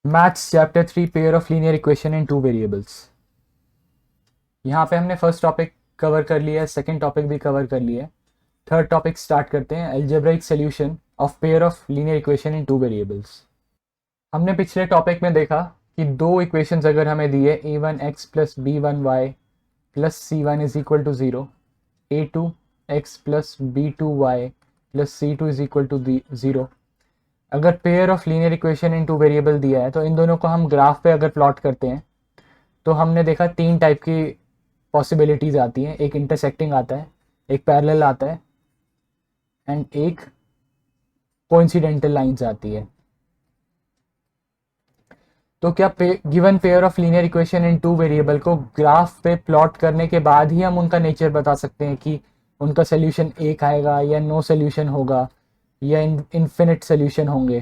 Maths chapter 3 pair of linear equation in two variables. यहाँ पे हमने फर्स्ट टॉपिक कवर कर लिया है, सेकंड टॉपिक भी कवर कर लिया है। थर्ड टॉपिक स्टार्ट करते हैं, algebraic solution of pair of linear equation in two variables. हमने पिछले टॉपिक में देखा कि दो इक्वेशंस अगर हमें दिए a1x plus b1y plus c1 is equal to 0, a2x plus b2y plus c2 is equal to 0। अगर pair of linear equation in two variable दिया है तो इन दोनों को हम ग्राफ पे अगर प्लॉट करते हैं तो हमने देखा तीन टाइप की पॉसिबिलिटीज आती हैं। एक इंटरसेक्टिंग आता है, एक पैरेलल आता है एंड एक कोइंसिडेंटल लाइंस आती है। तो क्या given pair of linear equation in two variable को ग्राफ पे प्लॉट करने के बाद ही हम उनका नेचर बता सकते हैं कि उनका सोल्यूशन एक आएगा या नो सोल्यूशन होगा या इन्फिनिट सोल्यूशन होंगे?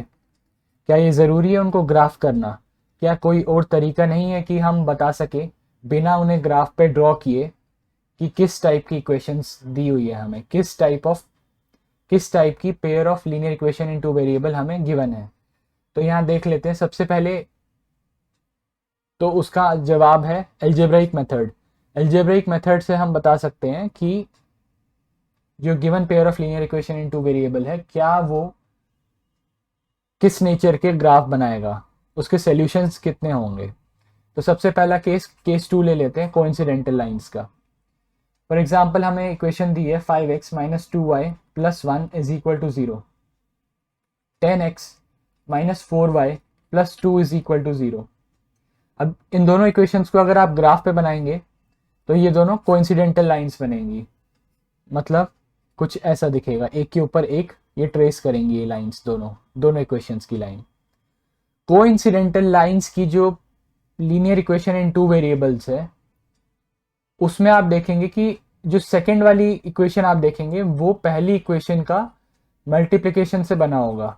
क्या ये ज़रूरी है उनको ग्राफ करना? क्या कोई और तरीका नहीं है कि हम बता सके बिना उन्हें ग्राफ पे ड्रॉ किए कि किस टाइप की इक्वेशंस दी हुई है हमें, किस टाइप की pair of linear equation in two variable हमें गिवन है? तो यहाँ देख लेते हैं। सबसे पहले तो उसका जवाब है अलजेब्राइक मेथड। अलजेब्राइक मेथड से हम बता सकते हैं कि जो given pair of linear equation in two variable है क्या वो किस नेचर के ग्राफ बनाएगा, उसके सॉल्यूशंस कितने होंगे। तो सबसे पहला केस 2 ले लेते हैं, कोइंसिडेंटल लाइंस का। फॉर एग्जांपल हमें इक्वेशन दी है 5x minus 2y plus 1 is equal to 0, 10x minus 4y plus 2 is equal to 0। अब इन दोनों इक्वेशंस को अगर आप ग्राफ पे बनाएंगे तो ये दोनों कोइंसिडेंटल लाइंस बनेंगी। मतलब कुछ ऐसा दिखेगा, एक के ऊपर एक ये ट्रेस करेंगी ये लाइंस, दोनों इक्वेशंस की लाइन। कोइंसिडेंटल लाइंस की जो linear equation in two variables है उसमें आप देखेंगे कि जो सेकंड वाली इक्वेशन आप देखेंगे वो पहली इक्वेशन का मल्टीप्लिकेशन से बना होगा,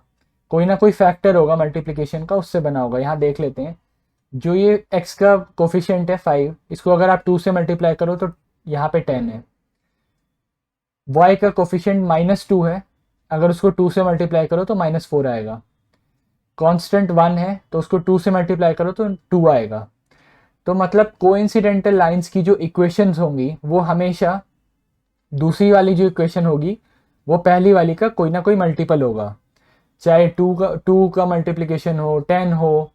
कोई ना कोई फैक्टर होगा मल्टीप्लिकेशन का, उससे बना होगा। यहाँ देख लेते हैं, जो ये x का कोफिशिएंट है 5, इसको अगर आप 2 से मल्टीप्लाई करो तो यहाँ पे 10 है। y का कोफिशिएंट -2 है, अगर उसको 2 से मल्टीप्लाई करो तो -4 आएगा। कांस्टेंट 1 है तो उसको 2 से मल्टीप्लाई करो तो 2 आएगा। तो मतलब कोइंसिडेंटल लाइंस की जो इक्वेशंस होंगी वो हमेशा दूसरी वाली जो इक्वेशन होगी वो पहली वाली का कोई ना कोई मल्टीपल होगा, चाहे 2 का मल्टीप्लिकेशन हो, 10 हो,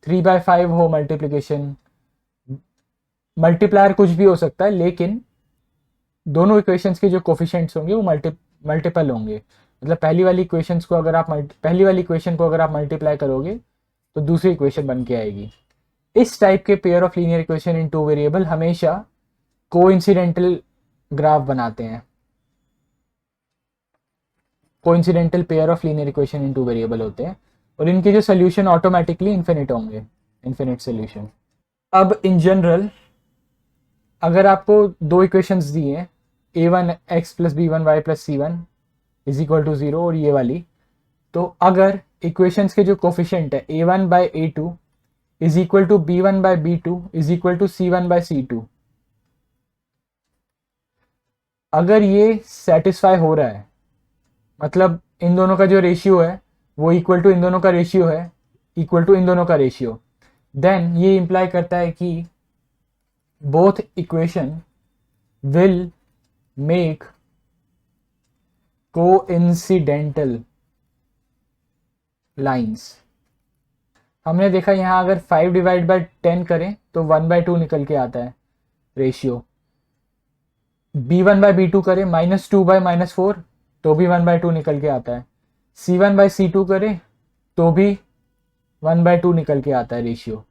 3/5 हो मल्टीप्लिकेशन, मल्टीप्लायर कुछ भी हो सकता है, लेकिन दोनों इक्वेशंस के जो कोफिशिएंट्स होंगे वो मल्टीपल होंगे। मतलब पहली वाली इक्वेशन को अगर आप मल्टीप्लाई करोगे तो दूसरी इक्वेशन बन के आएगी। इस टाइप के pair of linear equation in two variable हमेशा कोइंसिडेंटल ग्राफ बनाते हैं। Coincidental pair of linear equation in two variable होते हैं और इनके जो सोल्यूशन ऑटोमेटिकली इन्फिनिट होंगे, इन्फिनिट सोल्यूशन। अब इन जनरल अगर आपको दो इक्वेशंस दी हैं a1x plus b1y plus c1 is equal to 0 और ये वाली, तो अगर इक्वेशंस के जो कोफिशिएंट है a1 by a2 is equal to b1 by b2 is equal to c1 by c2, अगर ये सेटिस्फाई हो रहा है, मतलब इन दोनों का जो रेशियो है वो इक्वल टू इन दोनों का रेशियो है, इक्वल टू इन दोनों का रेशियो, देन ये इंप्लाई करता है कि both equation will make coincidental lines। हमने देखा यहाँ अगर 5 डिवाइड बाय 10 करें तो 1/2 निकल के आता है रेशियो। b1 बाय b2 करें -2 बाय -4 तो भी 1/2 निकल के आता है। c1 बाय c2 करें तो भी 1/2 निकल के आता है रेशियो।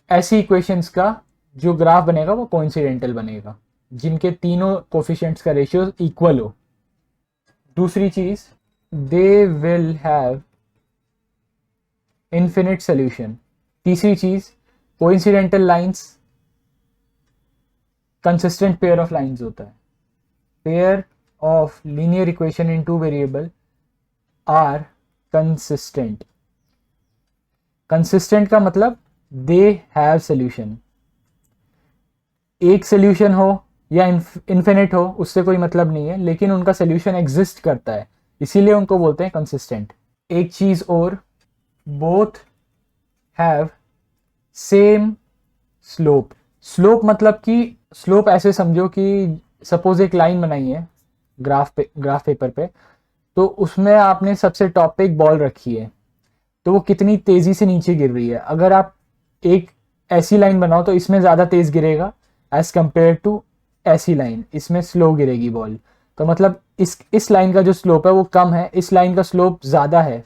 ऐसी इक्वेशंस का जो ग्राफ बनेगा वो कोइंसिडेंटल बनेगा, जिनके तीनों कोफिशिएंट्स का रेशियो इक्वल हो। दूसरी चीज, they will have infinite solution. तीसरी चीज, coincidental lines consistent pair of lines होता है। Pair of linear equation in two variable are consistent. Consistent का मतलब दे हैव सोल्यूशन। एक सोल्यूशन हो या इन्फिनिट हो उससे कोई मतलब नहीं है, लेकिन उनका सोल्यूशन एग्जिस्ट करता है, इसीलिए उनको बोलते हैं कंसिस्टेंट। एक चीज और, both have same slope. Slope मतलब कि स्लोप ऐसे समझो कि सपोज एक लाइन बनाई है ग्राफ पेपर पे, तो उसमें आपने सबसे टॉप पे एक बॉल रखी है, तो वो कितनी तेजी से नीचे गिर रही है। अगर आप एक ऐसी लाइन बनाओ तो इसमें ज़्यादा तेज गिरेगा एज कंपेयर टू ऐसी लाइन, इसमें स्लो गिरेगी बॉल। तो मतलब इस लाइन का जो स्लोप है वो कम है, इस लाइन का स्लोप ज़्यादा है।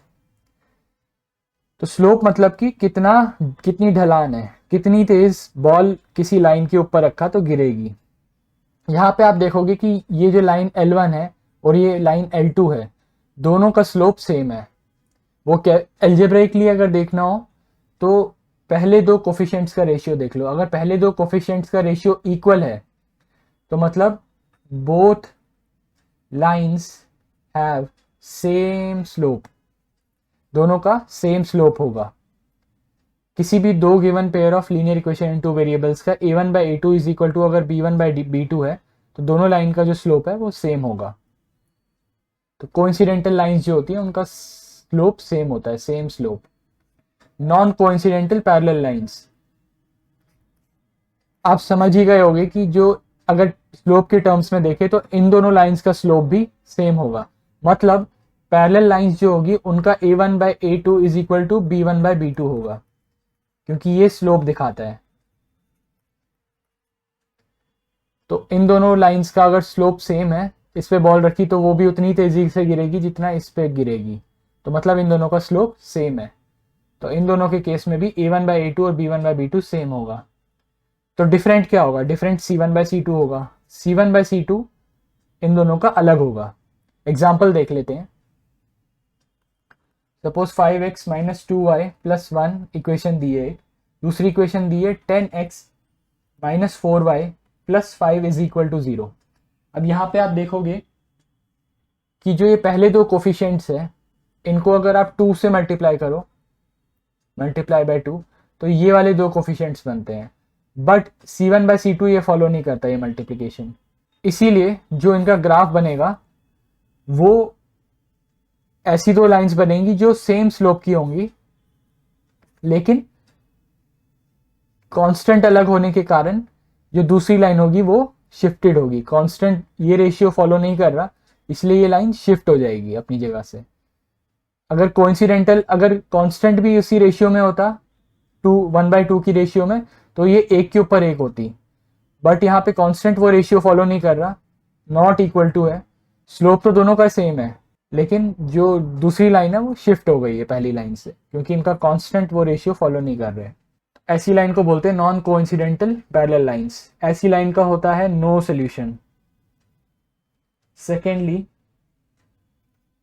तो स्लोप मतलब कि कितनी ढलान है, कितनी तेज बॉल किसी लाइन के ऊपर रखा तो गिरेगी। यहाँ पे आप देखोगे कि ये जो लाइन L1 है और ये लाइन L2 है, दोनों का स्लोप सेम है। वो क्या एल्जेब्रिकली अगर देखना हो तो पहले दो कोफिशिएंट्स का रेशियो देख लो। अगर पहले दो कोफिशिएंट्स का रेशियो इक्वल है तो मतलब both lines have same slope, दोनों का सेम स्लोप होगा। किसी भी दो given pair of linear equation in two variables का a1/a2 इज इक्वल टू अगर b1/b2 है तो दोनों लाइन का जो स्लोप है वो सेम होगा। तो कोइंसिडेंटल लाइंस जो होती है उनका स्लोप सेम होता है, same slope. Non coincidental parallel lines, आप समझ ही गए होंगे कि जो अगर स्लोप के टर्म्स में देखें तो इन दोनों लाइंस का स्लोप भी सेम होगा। मतलब पैरेलल लाइंस जो होगी उनका a1/a2 is equal to b1/b2 होगा, क्योंकि ये स्लोप दिखाता है। तो इन दोनों लाइंस का अगर स्लोप सेम है, इस पे बॉल रखी तो वो भी उतनी तेजी से गिरेगी जितना इस पे गिरेगी, तो मतलब इन दोनों का स्लोप सेम है। तो इन दोनों के केस में भी a1/a2 और b1/b2 सेम होगा। तो डिफरेंट क्या होगा? डिफरेंट c1/c2 होगा। c1/c2 इन दोनों का अलग होगा। एग्जाम्पल देख लेते हैं। सपोज 5x - 2y + 1 इक्वेशन दी है। दूसरी इक्वेशन दी है 10x - 4y + 5 is equal to 0। अब यहाँ पे आप देखोगे कि जो ये पहले दो कोफिशिएंट्स है इनको अगर आप 2 से मल्टीप्लाई करो, मल्टीप्लाई बाय 2, तो ये वाले दो कोफिशिएंट्स बनते हैं। बट c1/c2 ये फॉलो नहीं करता ये मल्टीप्लिकेशन, इसीलिए जो इनका ग्राफ बनेगा वो ऐसी दो लाइंस बनेंगी जो सेम स्लोप की होंगी, लेकिन कांस्टेंट अलग होने के कारण जो दूसरी लाइन होगी वो शिफ्टेड होगी। कांस्टेंट ये रेशियो फॉलो नहीं कर रहा, इसलिए ये लाइन शिफ्ट हो जाएगी अपनी जगह से। अगर कोइंसिडेंटल, अगर कांस्टेंट भी उसी रेशियो में होता 1/2 की रेशियो में, तो ये एक के ऊपर एक होती। बट यहाँ पे कांस्टेंट वो रेशियो फॉलो नहीं कर रहा, नॉट इक्वल टू है। स्लोप तो दोनों का सेम है, लेकिन जो दूसरी लाइन है वो शिफ्ट हो गई है पहली लाइन से, क्योंकि इनका कांस्टेंट वो रेशियो फॉलो नहीं कर रहे। ऐसी लाइन को बोलते हैं नॉन कोइंसिडेंटल पैरेलल लाइंस। ऐसी लाइन का होता है no solution. Secondly,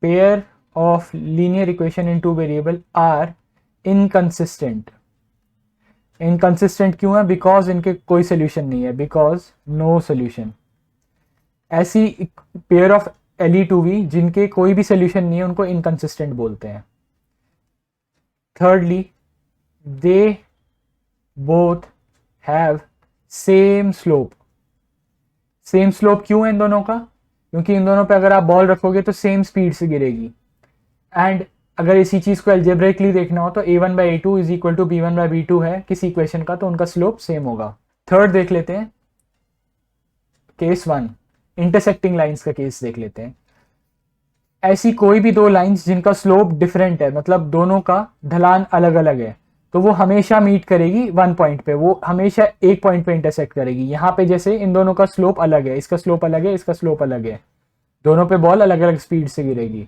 pair of linear equation in two variable are inconsistent. Inconsistent क्यों है? बिकॉज इनके कोई सोल्यूशन नहीं है, बिकॉज नो सोल्यूशन। ऐसी पेयर ऑफ Le2V जिनके कोई भी सोल्यूशन नहीं है उनको इनकंसिस्टेंट बोलते हैं। Thirdly, they both have same slope. Same slope क्यों है इन दोनों का? क्योंकि इन दोनों पे अगर आप बॉल रखोगे तो सेम स्पीड से गिरेगी। एंड अगर इसी चीज को एल्जेब्रिकली देखना हो तो a1/a2 is equal to b1/b2 है किसी इक्वेशन का, तो उनका स्लोप सेम होगा। थर्ड देख लेते हैं, केस 1, इंटरसेक्टिंग लाइंस का केस देख लेते हैं। ऐसी कोई भी दो लाइंस जिनका स्लोप डिफरेंट है, मतलब दोनों का ढलान अलग अलग है, तो वो हमेशा मीट करेगी वन पॉइंट पे, वो हमेशा एक पॉइंट पे इंटरसेक्ट करेगी। यहाँ पे जैसे इन दोनों का स्लोप अलग है, इसका स्लोप अलग है, इसका स्लोप अलग है, दोनों पे बॉल अलग अलग स्पीड से गिरेगी,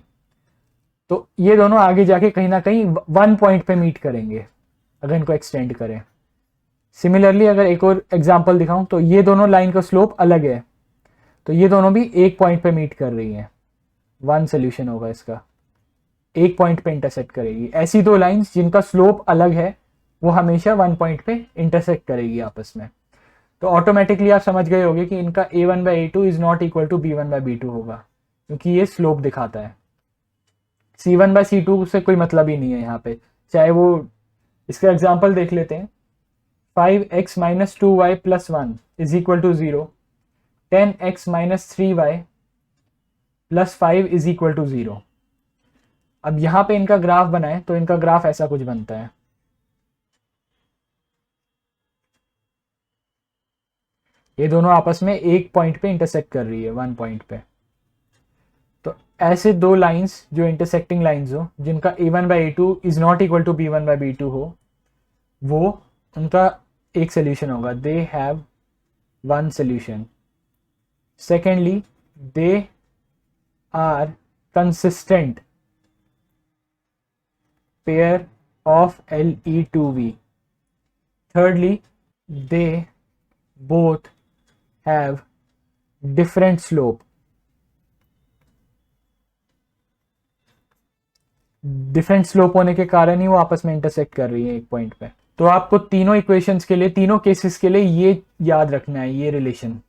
तो ये दोनों आगे जाके कहीं ना कहीं वन पॉइंट पे मीट करेंगे अगर इनको एक्सटेंड करें। सिमिलरली अगर एक और एग्जांपल दिखाऊं तो ये दोनों लाइन का स्लोप अलग है, तो ये दोनों भी एक पॉइंट पे मीट कर रही हैं। वन सोल्यूशन होगा इसका, एक पॉइंट पे इंटरसेक्ट करेगी। ऐसी दो लाइंस जिनका स्लोप अलग है वो हमेशा वन पॉइंट पे इंटरसेक्ट करेगी आपस में। तो ऑटोमेटिकली आप समझ गए होंगे कि इनका a1/a2 is not equal to b1/b2 होगा, क्योंकि ये स्लोप दिखाता है। c1/c2 से कोई मतलब ही नहीं है यहाँ पे, चाहे वो, इसका एग्जाम्पल देख लेते हैं। 5x - 2y + 1 is equal to 0, 10x - 3y + 5 is equal to 0। अब यहाँ पे इनका ग्राफ बनाए तो इनका ग्राफ ऐसा कुछ बनता है। ये दोनों आपस में एक पॉइंट पे इंटरसेक्ट कर रही है, वन पॉइंट पे। तो ऐसे दो लाइंस जो इंटरसेक्टिंग लाइंस हो, जिनका a1 by a two is not equal to b1 by b two हो, वो उनका एक सोल्यूशन होगा, they have one solution. Secondly, they are consistent pair of Le2V। thirdly, they both have different slope। Different slope होने के कारण ही वो आपस में इंटरसेक्ट कर रही है एक पॉइंट पे। तो आपको तीनों इक्वेशंस के लिए, तीनों केसेस के लिए ये याद रखना है, ये रिलेशन,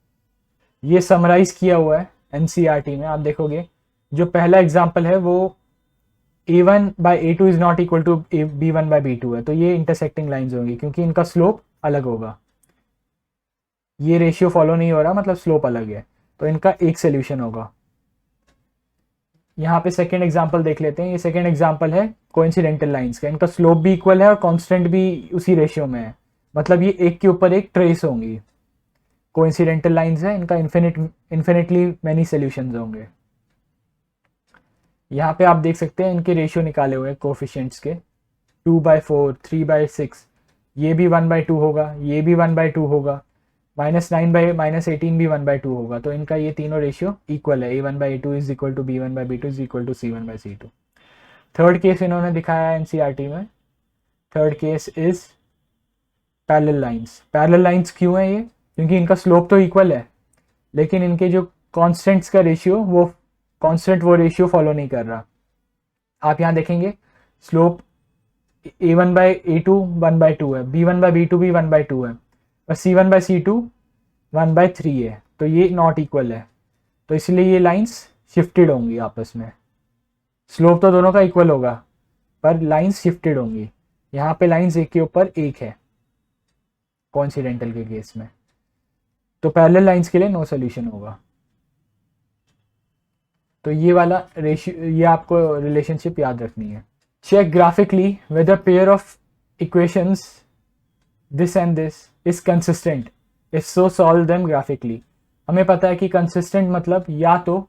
ये समराइज किया हुआ है एनसीईआरटी में। आप देखोगे जो पहला एग्जांपल है वो a1 by a two is not equal to b1 by b two है, तो ये इंटरसेक्टिंग लाइंस होंगी क्योंकि इनका स्लोप अलग होगा। ये रेशियो फॉलो नहीं हो रहा, मतलब स्लोप अलग है, तो इनका एक सोल्यूशन होगा। यहाँ पे सेकेंड एग्जाम्पल देख लेते हैं। ये सेकेंड एग्जाम्पल है कोइंसिडेंटल लाइंस का, इनका स्लोप भी इक्वल है और कांस्टेंट भी उसी रेशियो में है, मतलब ये एक के ऊपर एक ट्रेस होंगी। कोइंसिडेंटल लाइंस है, इनका इन्फिनिटली मैनी सोल्यूशंस होंगे। यहाँ पे आप देख सकते हैं इनके रेशियो निकाले हुए हैं कोफिशिएंट्स के, 2/4, 3/6, ये भी 1/2 होगा, ये भी 1/2 होगा, -9/-18 भी 1/2 होगा। तो इनका ये तीनों रेशियो इक्वल है, a1 by a two is equal to b1 by b two is equal to c1 by c2। Third case इन्होंने दिखाया है एनसीईआरटी में। Third case is parallel lines. Parallel lines क्यों है ये? क्योंकि इनका स्लोप तो इक्वल है, लेकिन इनके जो कॉन्स्टेंट्स का रेशियो, वो कांस्टेंट वो रेशियो फॉलो नहीं कर रहा। आप यहाँ देखेंगे slope a1 by a to 1/2 है, b1 बाई बी टू भी 1/2 है, और c1 बाई c2 1/3 है, तो ये नॉट इक्वल है। तो इसलिए ये लाइंस शिफ्टेड होंगी आपस में। स्लोप तो दोनों का इक्वल होगा पर लाइंस शिफ्टेड होंगी। यहाँ पे लाइंस एक के ऊपर एक है कोइंसिडेंटल के केस में, तो पैरेलल लाइंस के लिए नो सोल्यूशन होगा। तो ये वाला रेशियो, ये आपको रिलेशनशिप याद रखनी है। Check graphically whether pair of equations this and this is consistent, if so solve them graphically. हमें पता है कि कंसिस्टेंट मतलब या तो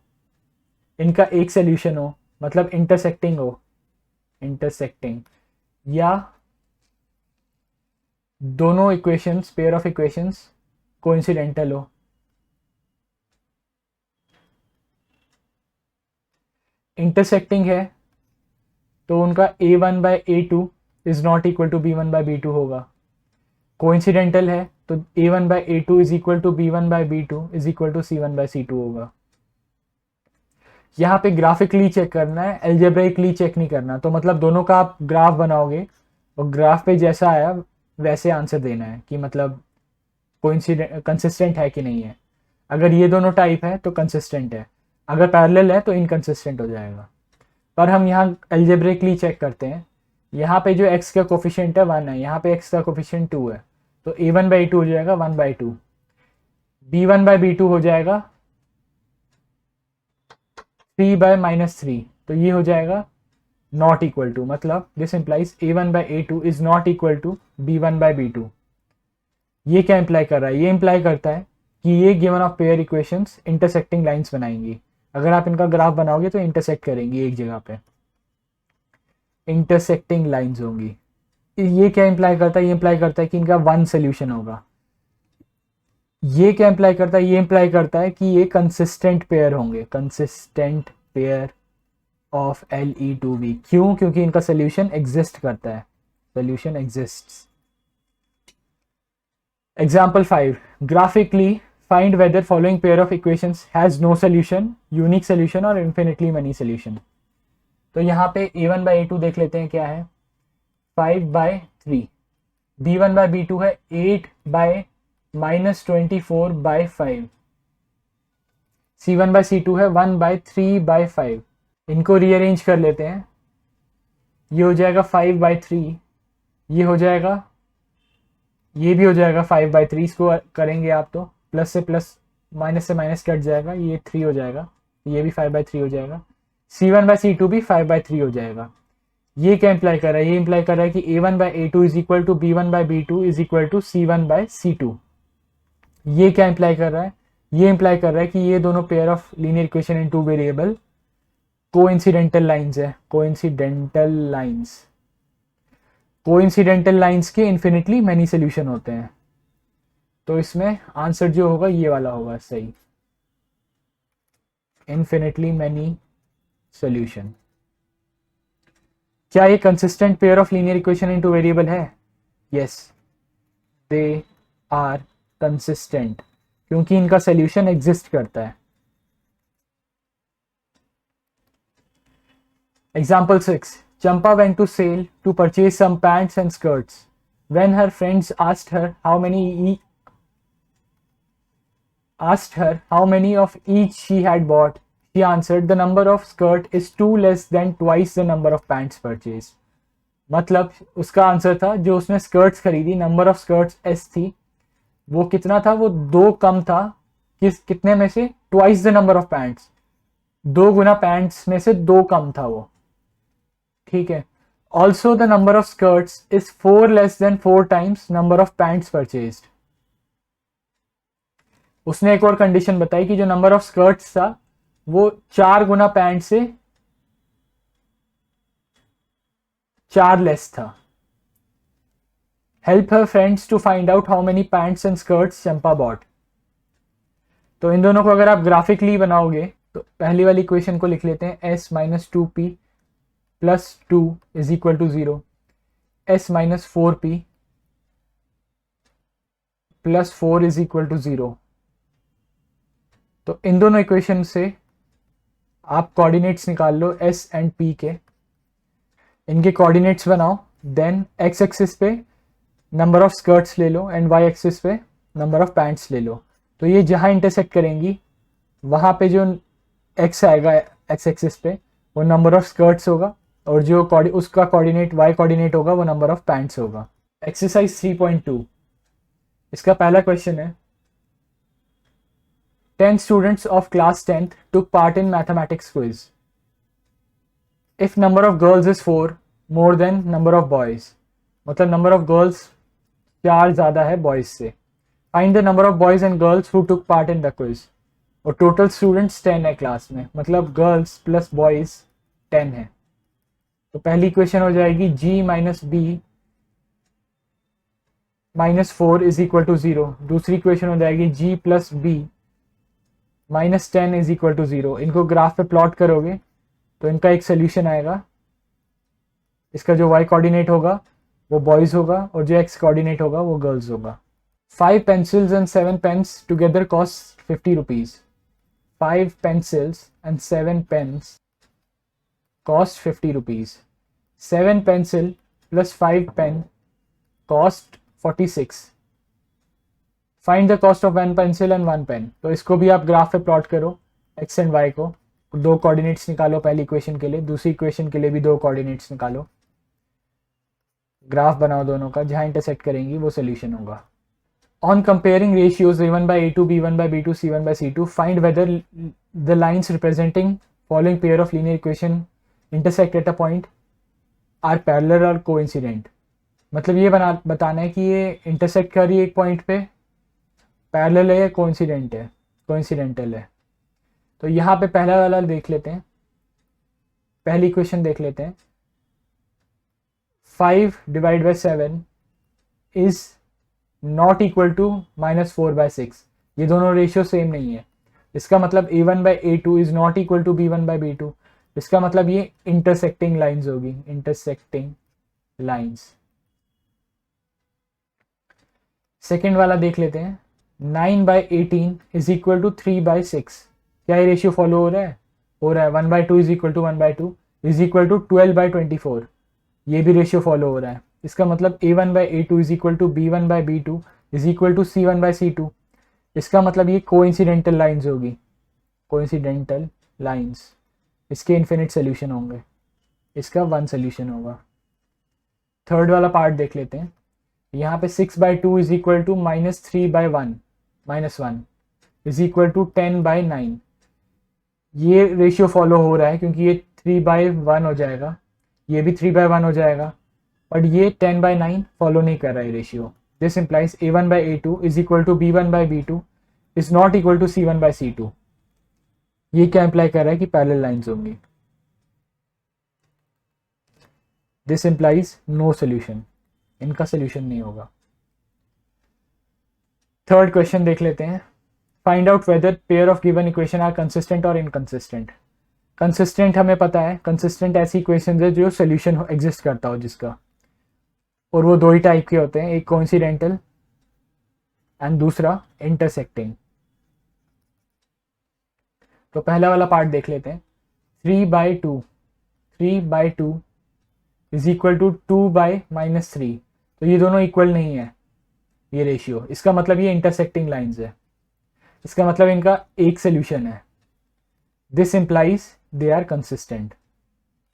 इनका एक सोल्यूशन हो, मतलब इंटरसेक्टिंग हो, इंटरसेक्टिंग, या दोनों equations, pair of equations coincidental हो। इंटरसेक्टिंग है तो उनका a1 by a two is not equal to b1 by b two होगा। कोइंसिडेंटल है तो a1 by a two is equal to b1 by b two is equal to c1 by c2 होगा। यहाँ पे graphically check करना है, algebraically check नहीं करना। तो मतलब दोनों का आप ग्राफ बनाओगे और ग्राफ पे जैसा आया वैसे आंसर देना है कि मतलब कोइंसिडेंट कंसिस्टेंट है कि नहीं है। अगर ये दोनों टाइप है तो कंसिस्टेंट है, अगर पैरेलल है तो इनकंसिस्टेंट हो जाएगा। पर हम यहाँ एल्जेब्रिकली चेक करते हैं। यहाँ पे जो x का कोफिशिएंट है 1 है, यहाँ पे x का कोफिशिएंट 2 है, तो a1 बाई 2 हो जाएगा 1/2, b1 बाई बी टू हो जाएगा 3/-3, तो ये हो जाएगा नॉट इक्वल टू, मतलब this implies a1 by a two is not equal to b1 by b two. ये क्या इंप्लाई कर रहा है? ये इंप्लाई करता है कि ये given of pair equations intersecting lines बनाएंगी। अगर आप इनका ग्राफ बनाओगे तो इंटरसेक्ट करेंगी एक जगह पे, इंटरसेक्टिंग लाइंस होंगी। ये क्या इंप्लाई करता है? ये इंप्लाई करता है कि इनका वन सोल्यूशन होगा। ये क्या इंप्लाई करता है? ये इंप्लाई करता है कि ये कंसिस्टेंट पेयर होंगे, कंसिस्टेंट पेयर ऑफ Le2V। क्यों? क्योंकि इनका सोल्यूशन एग्जिस्ट करता है, solution exists. Example 5, graphically find whether following pair of equations has no solution, unique solution और इन्फिनिटली मनी सोल्यूशन। तो यहाँ पे a1 बाई ए टू देख लेते हैं क्या है, 5/3, b1 बाई बी टू है 8/-24/5, c1 बाई c2 है 1/3/5। इनको रीअरेंज कर लेते हैं, ये हो जाएगा 5/3, ये हो जाएगा, ये भी हो जाएगा 5/3। इसको करेंगे आप तो प्लस से प्लस, माइनस से माइनस कट जाएगा, ये 3 हो जाएगा, ये भी 5/3 हो जाएगा, c1 बाई c2 भी 5/3 हो जाएगा। ये क्या इंप्लाई कर रहा है? ये इंप्लाई कर रहा है कि a1 by a two is equal to b1 by b two is equal to c1 by c2। ये क्या इंप्लाई कर रहा है? ये इंप्लाई कर रहा है कि ये दोनों pair of linear equation in two variable coincidental lines है। कोइंसिडेंटल लाइंस के इन्फिनिटली मैनी सोल्यूशन होते हैं। तो इसमें आंसर जो होगा ये वाला होगा सही, इन्फिनिटली मैनी सोल्यूशन। क्या ये consistent pair of linear equation into variable है? यस, दे आर कंसिस्टेंट, क्योंकि इनका सोल्यूशन एग्जिस्ट करता है। Example 6, Champa went to sale to purchase some pants and skirts. When her friends asked her how many of each she had bought, she answered the number of skirt is 2 less than twice the number of pants purchased. मतलब उसका answer था, जो उसने skirts खरीदी, number of skirts S थी, वो कितना था? वो 2 कम था कितने में से? Twice the number of pants, 2 Guna pants में से 2 कम था वो। ठीक है। Also the number of skirts is 4 less than 4 times number of pants purchased. उसने एक और कंडीशन बताई कि जो नंबर ऑफ स्कर्ट्स था वो 4 गुना पैंट से 4 लेस था। Help her friends to find out how many pants and skirts Champa bought. तो इन दोनों को अगर आप ग्राफिकली बनाओगे तो पहली वाली इक्वेशन को लिख लेते हैं, s minus 2p plus 2 is equal to 0, s minus 4p plus 4 is equal to 0। तो इन दोनों इक्वेशन से आप कोऑर्डिनेट्स निकाल लो s एंड p के, इनके कोऑर्डिनेट्स बनाओ, देन x एक्सिस पे नंबर ऑफ स्कर्ट्स ले लो एंड y एक्सिस पे नंबर ऑफ पैंट्स ले लो। तो ये जहाँ इंटरसेक्ट करेंगी वहाँ पे जो x आएगा x एक्सिस पे वो नंबर ऑफ स्कर्ट्स होगा, और जो उसका कोऑर्डिनेट y कोऑर्डिनेट होगा वो नंबर ऑफ पैंट्स होगा। एक्सरसाइज 3.2, इसका पहला क्वेश्चन है, 10 students of class 10th took part in mathematics quiz. If number of girls is 4 more than number of boys, मतलब number of girls 4 ज़्यादा है boys से, find the number of boys and girls who took part in the quiz. और total students 10 है class में, मतलब girls plus boys 10 है। तो पहली इक्वेशन हो जाएगी g minus b minus 4 is equal to 0। दूसरी इक्वेशन हो जाएगी g plus b minus 10 is equal to 0। इनको ग्राफ पे प्लॉट करोगे तो इनका एक सोल्यूशन आएगा, इसका जो y कोऑर्डिनेट होगा वो बॉयज होगा और जो x कोऑर्डिनेट होगा वो गर्ल्स होगा। 5 pencils and 7 pens together cost 50 rupees. 5 pencils and 7 pens cost 50 rupees. 7 pencil plus 5 pen cost 46. Find the cost of 1 pencil and 1 pen. तो इसको भी आप ग्राफ पे प्लॉट करो, x एंड y को, 2 कोऑर्डिनेट्स निकालो पहली इक्वेशन के लिए, दूसरी इक्वेशन के लिए भी 2 कोऑर्डिनेट्स निकालो, ग्राफ बनाओ दोनों का, जहाँ इंटरसेक्ट करेंगी वो सोल्यूशन होगा। On comparing ratios a1 by a2, b1 by b2, c1 by c2, find whether the lines representing following pair of linear equation intersect at a point are parallel or coincident। मतलब ये बताना है कि ये intersect कर रही है एक पॉइंट पे, पैरेलल है या कोइंसिडेंटल है। तो यहाँ पे पहला वाला देख लेते हैं, पहली इक्वेशन देख लेते हैं, 5 divide by 7 is not equal to -4/6। ये दोनों रेशियो सेम नहीं है, इसका मतलब a1 by a2 is not equal to b1 by b2। इसका मतलब ये इंटरसेक्टिंग लाइंस होगी, इंटरसेक्टिंग लाइंस। सेकेंड वाला देख लेते हैं, 9 बाई 18 इज इक्वल टू 3/6। क्या ये रेशियो फॉलो हो रहा है? हो रहा है। 1/2 is equal to 1/2 is equal to 12/24। ये भी रेशियो फॉलो हो रहा है। इसका मतलब a1 by a2 is equal to b1 by b2 is equal to c1 by c2। इसका मतलब ये कोइंसिडेंटल लाइंस होगी, कोइंसिडेंटल लाइंस। इसके इन्फिनिट सोल्यूशन होंगे, इसका 1 सोल्यूशन होगा। थर्ड वाला पार्ट देख लेते हैं, यहाँ पे 6/2 is equal to -3/1 -1 is equal to 10/9। ये रेशियो फॉलो हो रहा है क्योंकि ये 3/1 हो जाएगा, ये भी 3/1 हो जाएगा, बट ये 10/9 फॉलो नहीं कर रहा है ratio. This implies A1 by A2 is equal to B1 by B2 is not equal to C1 by C2। ये क्या इंप्लाई कर रहा है कि पैरेलल लाइंस होंगी। दिस इंप्लाइज नो सोल्यूशन, इनका सोल्यूशन नहीं होगा। थर्ड क्वेश्चन देख लेते हैं। Find out whether pair of given equation are consistent और इनकंसिस्टेंट। कंसिस्टेंट हमें पता है, कंसिस्टेंट ऐसी इक्वेशन है जो सोल्यूशन एग्जिस्ट करता हो जिसका, और वो दो ही टाइप के होते हैं, एक कोइंसिडेंटल एंड दूसरा इंटरसेक्टिंग। तो पहला वाला पार्ट देख लेते हैं। 3/2 इज इक्वल टू 2/-3। तो ये दोनों इक्वल नहीं है, ये रेशियो। इसका मतलब ये इंटरसेक्टिंग लाइंस है, इसका मतलब इनका एक सोल्यूशन है। This implies they are consistent,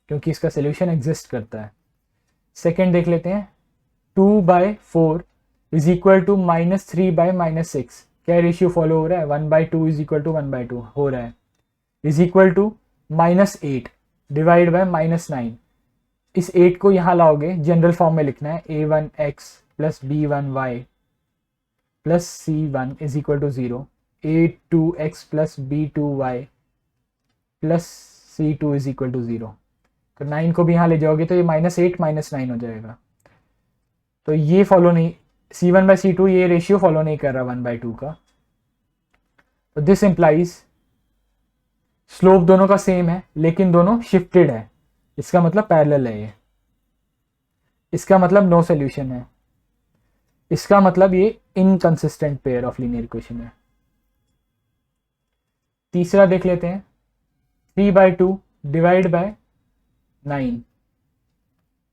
क्योंकि इसका सोल्यूशन एग्जिस्ट करता है। सेकेंड देख लेते हैं। 2/4 इज इक्वल टू -3/-6। क्या रेशियो फॉलो हो रहा है? 1/2 इज इक्वल टू 1/2 हो रहा है। Is equal to -8 divide by -9। इस 8 को यहाँ लाओगे, जनरल फॉर्म में लिखना है A1x plus B1y plus C1 is equal to 0, A2x plus B2y plus C2 is equal to 0। तो 9 को भी यहाँ ले जाओगे तो ये -8 -9 हो जाएगा। तो ये फॉलो नहीं, C1/C2 ये रेशियो फॉलो नहीं कर रहा 1/2 का। तो दिस इंप्लाइज स्लोप दोनों का सेम है लेकिन दोनों शिफ्टेड है, इसका मतलब पैरेलल है ये। इसका मतलब नो सोल्यूशन है, इसका मतलब ये inconsistent pair of linear equation है। तीसरा देख लेते हैं। 3/2 divide by 9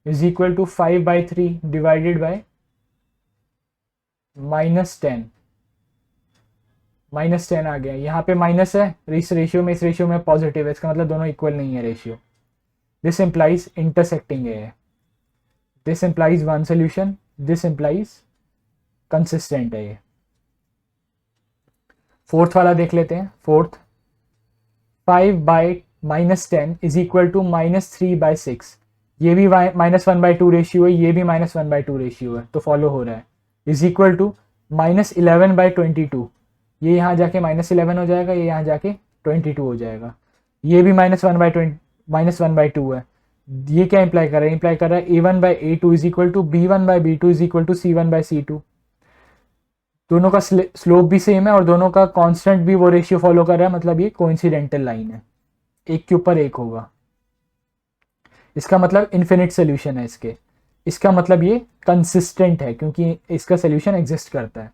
is equal to 5/3 divided by -10। -10 आ गया, यहाँ पे माइनस है इस रेशियो में, इस रेशियो में पॉजिटिव है, इसका मतलब दोनों इक्वल नहीं है रेशियो। दिस इंप्लाइज इंटरसेक्टिंग है। This implies one solution, this implies consistent है ये। फोर्थ वाला देख लेते हैं। फोर्थ 5/-10 इज इक्वल टू -3/6। ये भी -1/2 रेशियो है, ये भी -1/2 रेशियो है, तो फॉलो हो रहा है। Is equal to -11/22। ये यहाँ जाके -11 हो जाएगा, ये यहाँ जाके 22 हो जाएगा। ये भी -1/2 है। ये क्या इंप्लाई कर रहा है? इंप्लाई कर रहा है A1/A2 is equal to B1/B2 is equal to C1/C2। दोनों का स्लोप भी सेम है और दोनों का कांस्टेंट भी वो रेशियो फॉलो कर रहा है, मतलब ये कोइंसिडेंटल लाइन है, एक के ऊपर एक होगा। इसका मतलब इन्फिनिट सोल्यूशन है इसके। इसका मतलब ये कंसिस्टेंट है क्योंकि इसका सोल्यूशन एग्जिस्ट करता है।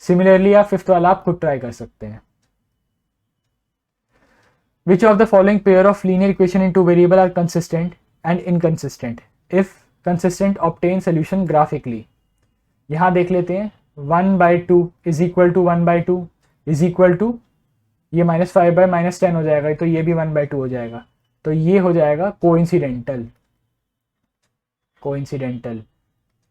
सिमिलरली आप फिफ्थ वाला आप खुद ट्राई कर सकते हैं। Which of the following pair of linear equation in two variable are consistent and inconsistent? If consistent, obtain solution graphically. यहाँ देख लेते हैं। 1/2 is equal to 1/2 is equal to ये -5/-10 हो जाएगा, तो ये भी 1/2 हो जाएगा, तो ये हो जाएगा कोइंसिडेंटल। कोइंसिडेंटल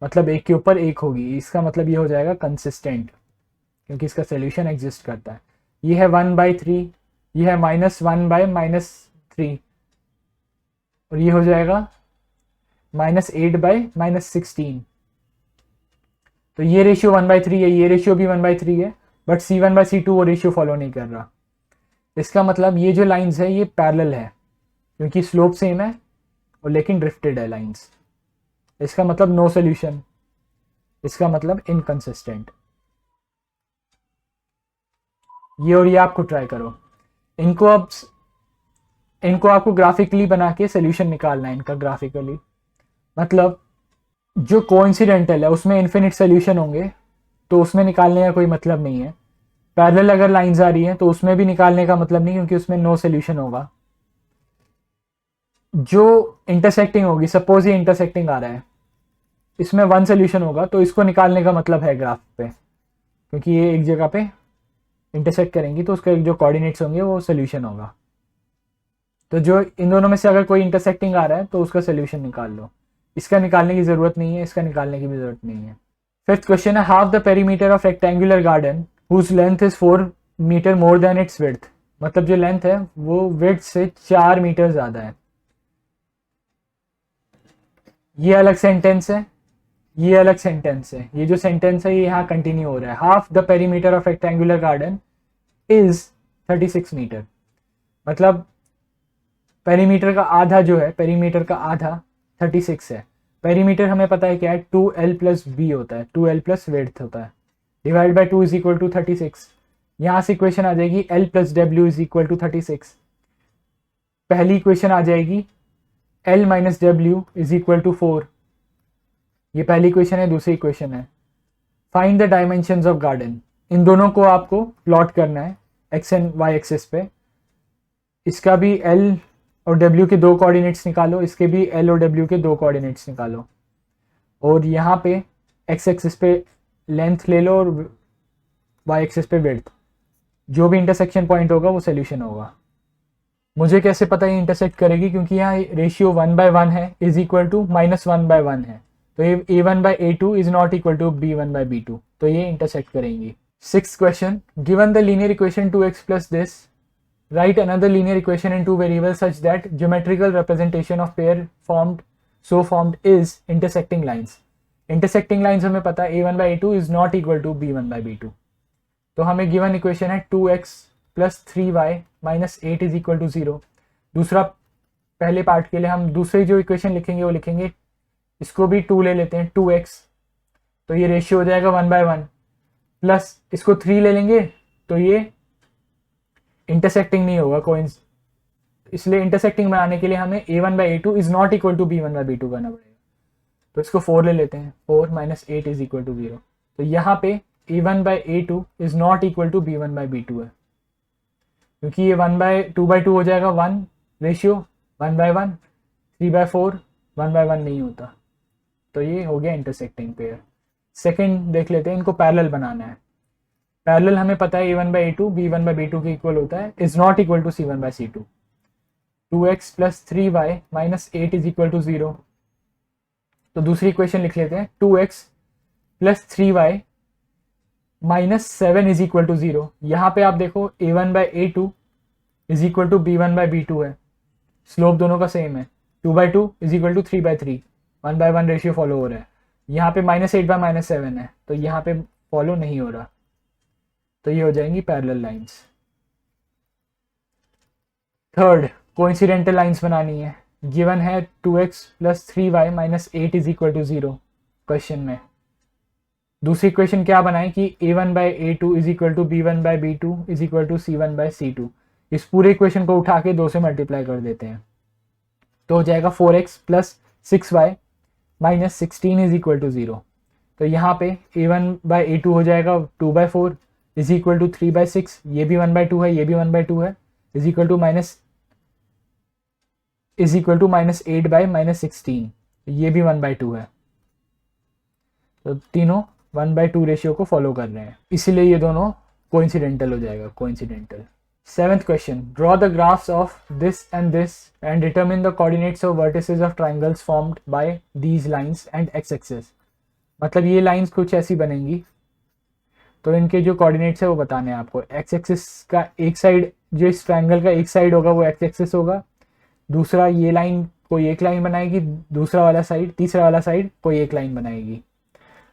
मतलब एक के ऊपर एक होगी, इसका मतलब ये हो जाएगा कंसिस्टेंट क्योंकि इसका सोल्यूशन एग्जिस्ट करता है। ये है 1/3, ये है -1/-3 और ये हो जाएगा -8/-16। तो ये रेशियो 1/3 है, ये रेशियो भी 1/3 है, बट C1/C2 वो रेशियो फॉलो नहीं कर रहा। इसका मतलब ये जो लाइंस है ये पैरेलल है क्योंकि स्लोप सेम है और लेकिन ड्रिफ्टेड है लाइंस। इसका मतलब नो सोल्यूशन, इसका मतलब इनकंसिस्टेंट। ये और ये आपको ट्राई करो। इनको आपको ग्राफिकली बना के सोल्यूशन निकालना है इनका ग्राफिकली। मतलब जो कोइंसिडेंटल है उसमें इन्फिनिट सोल्यूशन होंगे तो उसमें निकालने का कोई मतलब नहीं है। पैरेलल अगर लाइंस आ रही हैं तो उसमें भी निकालने का मतलब नहीं क्योंकि उसमें नो सोल्यूशन होगा। जो इंटरसेक्टिंग होगी, सपोज ये इंटरसेक्टिंग आ रहा है, इसमें वन सोल्यूशन होगा तो इसको निकालने का मतलब है ग्राफ पे, क्योंकि ये एक जगह पे इंटरसेक्ट करेंगी तो उसका जो कोऑर्डिनेट्स होंगे वो सोल्यूशन होगा। तो जो इन दोनों में से अगर कोई इंटरसेक्टिंग आ रहा है तो उसका सोल्यूशन निकाल लो। इसका निकालने की जरूरत नहीं है, इसका निकालने की भी जरूरत नहीं है। फिफ्थ क्वेश्चन है, half the perimeter of rectangular garden whose length is 4 metre more than its width. मतलब जो लेंथ है वो विड्थ से 4 मीटर ज्यादा है। ये अलग सेंटेंस है, ये अलग सेंटेंस है, ये जो सेंटेंस है ये यहाँ कंटिन्यू हो रहा है। Half the perimeter of rectangular garden is 36 metre, मतलब पेरीमीटर का आधा जो है, पेरीमीटर का आधा 36 है। पेरीमीटर हमें पता है क्या है, 2l प्लस बी होता है, 2l प्लस विड्थ होता है, divide by 2 is equal to 36। यहाँ से इक्वेशन आ जाएगी l plus W is equal to 36। पहली इक्वेशन आ जाएगी l minus W is equal to 4, ये पहली इक्वेशन है। दूसरी इक्वेशन है find the dimensions of garden. इन दोनों को आपको प्लॉट करना है एक्स एंड वाई एक्सिस पे। इसका भी l और w के दो कोऑर्डिनेट्स निकालो, इसके भी l और w के दो कोऑर्डिनेट्स निकालो, और यहाँ पे x एक्सिस पे लेंथ ले लो और y एक्सिस पे विड्थ। जो भी इंटरसेक्शन पॉइंट होगा वो सोल्यूशन होगा। मुझे कैसे पता ये इंटरसेक्ट करेगी, क्योंकि यहाँ रेशियो 1/1 है, इज इक्वल टू -1/1 है, तो ये a1/a2 is not equal to b1/b2, तो ये इंटरसेक्ट करेंगी। 6th question, given the linear equation 2x plus this, write another linear equation in two variables such that geometrical representation of pair formed is intersecting lines. Intersecting lines हमें पता है a1/a2 is not equal to b1/b2, तो हमें given equation है 2x plus 3y minus 8 is equal to 0। दूसरा, पहले part के लिए हम दूसरी जो इक्वेशन लिखेंगे वो लिखेंगे, इसको भी 2 ले लेते हैं, 2x, तो ये रेशियो हो जाएगा 1/1, प्लस इसको 3 ले लेंगे तो ये इंटरसेक्टिंग नहीं होगा कोइंस, इसलिए इंटरसेक्टिंग बनाने के लिए हमें a1/a2 is not equal to b1/b2 करना पड़ेगा। तो इसको 4 ले लेते हैं, 4 माइनस 8 इज इक्वल टू 0, तो यहाँ पे a1/a2 is not equal to b1/b2 है, क्योंकि ये 1/2/2 हो जाएगा, 1 रेशियो 1/1, 3/4 1/1 नहीं होता, तो ये हो गया इंटरसेक्टिंग पेयर। सेकेंड देख लेते हैं, इनको पैरेलल बनाना है। पैरेलल हमें पता है a1/a2 b1/b2 के इक्वल होता है, is not equal to c1/c2। 2x plus 3y minus 8 is equal to 0, तो दूसरी इक्वेशन लिख लेते हैं, 2x plus 3y minus 7 is equal to 0। यहाँ पे आप देखो a1/a2 is equal to b1/b2 है, स्लोप दोनों का सेम है, 2/2 is equal to 3/3, 1/1 ratio follow हो रहा है। यहाँ पे -8/-7 है, तो यहाँ पे फॉलो नहीं हो रहा, तो ये हो जाएंगी parallel lines. Third, coincidental lines बनानी है। गिवन है 2x plus 3y minus 8 is equal to 0 question में। दूसरी इक्वेशन क्या बनाए कि a1/a2 is equal to b1/b2 is equal to c1/c2। इस पूरे इक्वेशन को उठा के 2 से मल्टीप्लाई कर देते हैं, तो हो जाएगा 4x plus 6y minus 16 is equal to 0। तो यहाँ पे a1/a2 हो जाएगा 2/4 इज इक्वल टू 3/6, ये भी 1/2 है, ये भी 1/2 है, इज इक्वल टू -8/-16, ये भी 1/2 है, तो तीनों 1/2 रेशियो को फॉलो कर रहे हैं, इसीलिए ये दोनों कोइंसिडेंटल हो जाएगा, coincidental. 7th question, draw the graphs of this and determine the coordinates of vertices of triangles formed by these lines and x axis. मतलब ये लाइंस कुछ ऐसी बनेंगी, तो इनके जो कोऑर्डिनेट्स है वो बताने हैं आपको। एक्स एक्सिस का एक साइड, जो इस ट्रायंगल का एक साइड होगा वो एक्स एक्सिस होगा, दूसरा ये लाइन कोई एक लाइन बनाएगी, दूसरा वाला साइड, तीसरा वाला साइड कोई एक लाइन बनाएगी,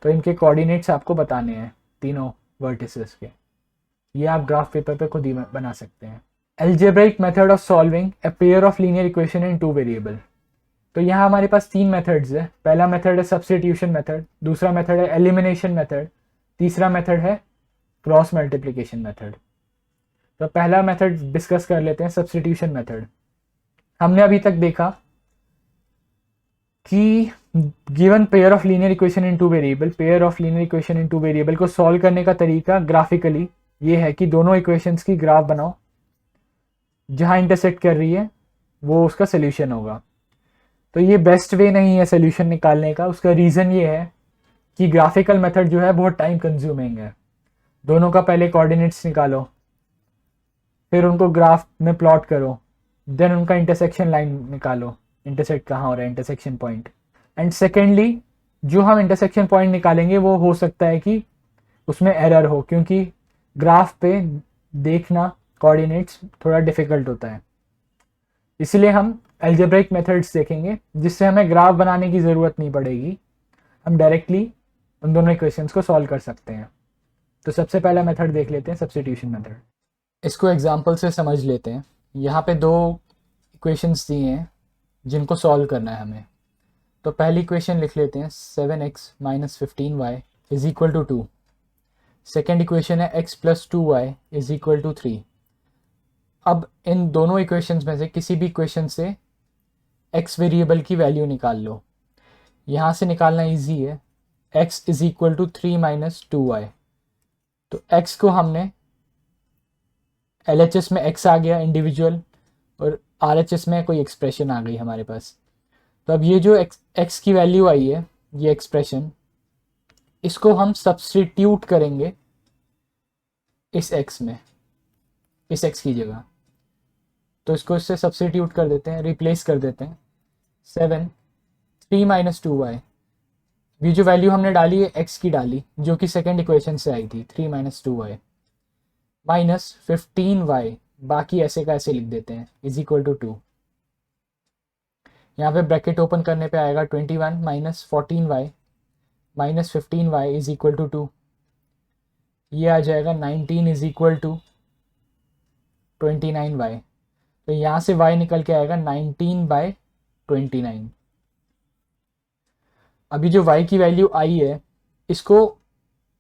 तो इनके कोऑर्डिनेट्स आपको बताने हैं तीनों वर्टिसेस के। ये आप ग्राफ पेपर पे खुद ही बना सकते हैं। Algebraic method of solving a pair of linear equation in 2 variable. तो यहाँ हमारे पास 3 मेथड्स है। पहला मेथड है सब्स्टिट्यूशन मेथड, दूसरा मेथड है एलिमिनेशन मेथड, तीसरा मेथड है क्रॉस मल्टीप्लिकेशन मेथड। तो पहला मेथड डिस्कस कर लेते हैं, सब्स्टिट्यूशन मेथड। हमने अभी तक देखा कि given pair of linear equation in 2 variable, pair of linear equation in 2 variable को सॉल्व करने का तरीका ग्राफिकली ये है कि दोनों इक्वेशंस की ग्राफ बनाओ, जहां इंटरसेक्ट कर रही है वो उसका सोल्यूशन होगा। तो ये बेस्ट वे नहीं है सोल्यूशन निकालने का। उसका रीज़न ये है कि ग्राफिकल मेथड जो है बहुत टाइम कंज्यूमिंग है। दोनों का पहले कोऑर्डिनेट्स निकालो, फिर उनको ग्राफ में प्लॉट करो, देन उनका इंटरसेक्शन लाइन निकालो, इंटरसेक्ट कहाँ हो रहा है, इंटरसेक्शन पॉइंट। एंड सेकेंडली, जो हम इंटरसेक्शन पॉइंट निकालेंगे वो हो सकता है कि उसमें एरर हो, क्योंकि ग्राफ पे देखना कोऑर्डिनेट्स थोड़ा डिफिकल्ट होता है। इसलिए हम एल्जेब्रिक मेथड्स देखेंगे, जिससे हमें ग्राफ बनाने की ज़रूरत नहीं पड़ेगी, हम डायरेक्टली उन दोनों इक्वेशंस को सॉल्व कर सकते हैं। तो सबसे पहला मेथड देख लेते हैं, सब्स्टिट्यूशन मेथड। इसको एग्जांपल से समझ लेते हैं। यहाँ पे दो इक्वेशंस दी हैं जिनको सॉल्व करना है हमें। तो पहली इक्वेशन लिख लेते हैं 7x minus 15y is equal to 2। Second equation है x plus 2y is equal to 3। अब इन दोनों इक्वेशंस में से किसी भी इक्वेशन से x वेरिएबल की वैल्यू निकाल लो। यहाँ से निकालना इजी है। x is equal to 3 minus 2y। तो x को हमने LHS में x आ गया इंडिविजुअल, और RHS में कोई एक्सप्रेशन आ गई हमारे पास। तो अब ये जो x की वैल्यू आई है, ये एक्सप्रेशन, इसको हम सब्स्टिट्यूट करेंगे इस x में, इस x की जगह। तो इसको इससे सब्स्टिट्यूट कर देते हैं, रिप्लेस कर देते हैं। 7 3 माइनस 2y, ये जो वैल्यू हमने डाली है x की डाली, जो कि सेकेंड इक्वेशन से आई थी, 3 माइनस 2y माइनस 15y, बाकी ऐसे का ऐसे लिख देते हैं, इज इक्वल टू 2। यहाँ पे ब्रैकेट ओपन करने पे आएगा 21 minus 14y minus 15y is equal to 2। ये आ जाएगा 19 इज इक्वल टू 29y। तो यहाँ से y निकल के आएगा 19/29। अभी जो y की वैल्यू आई है, इसको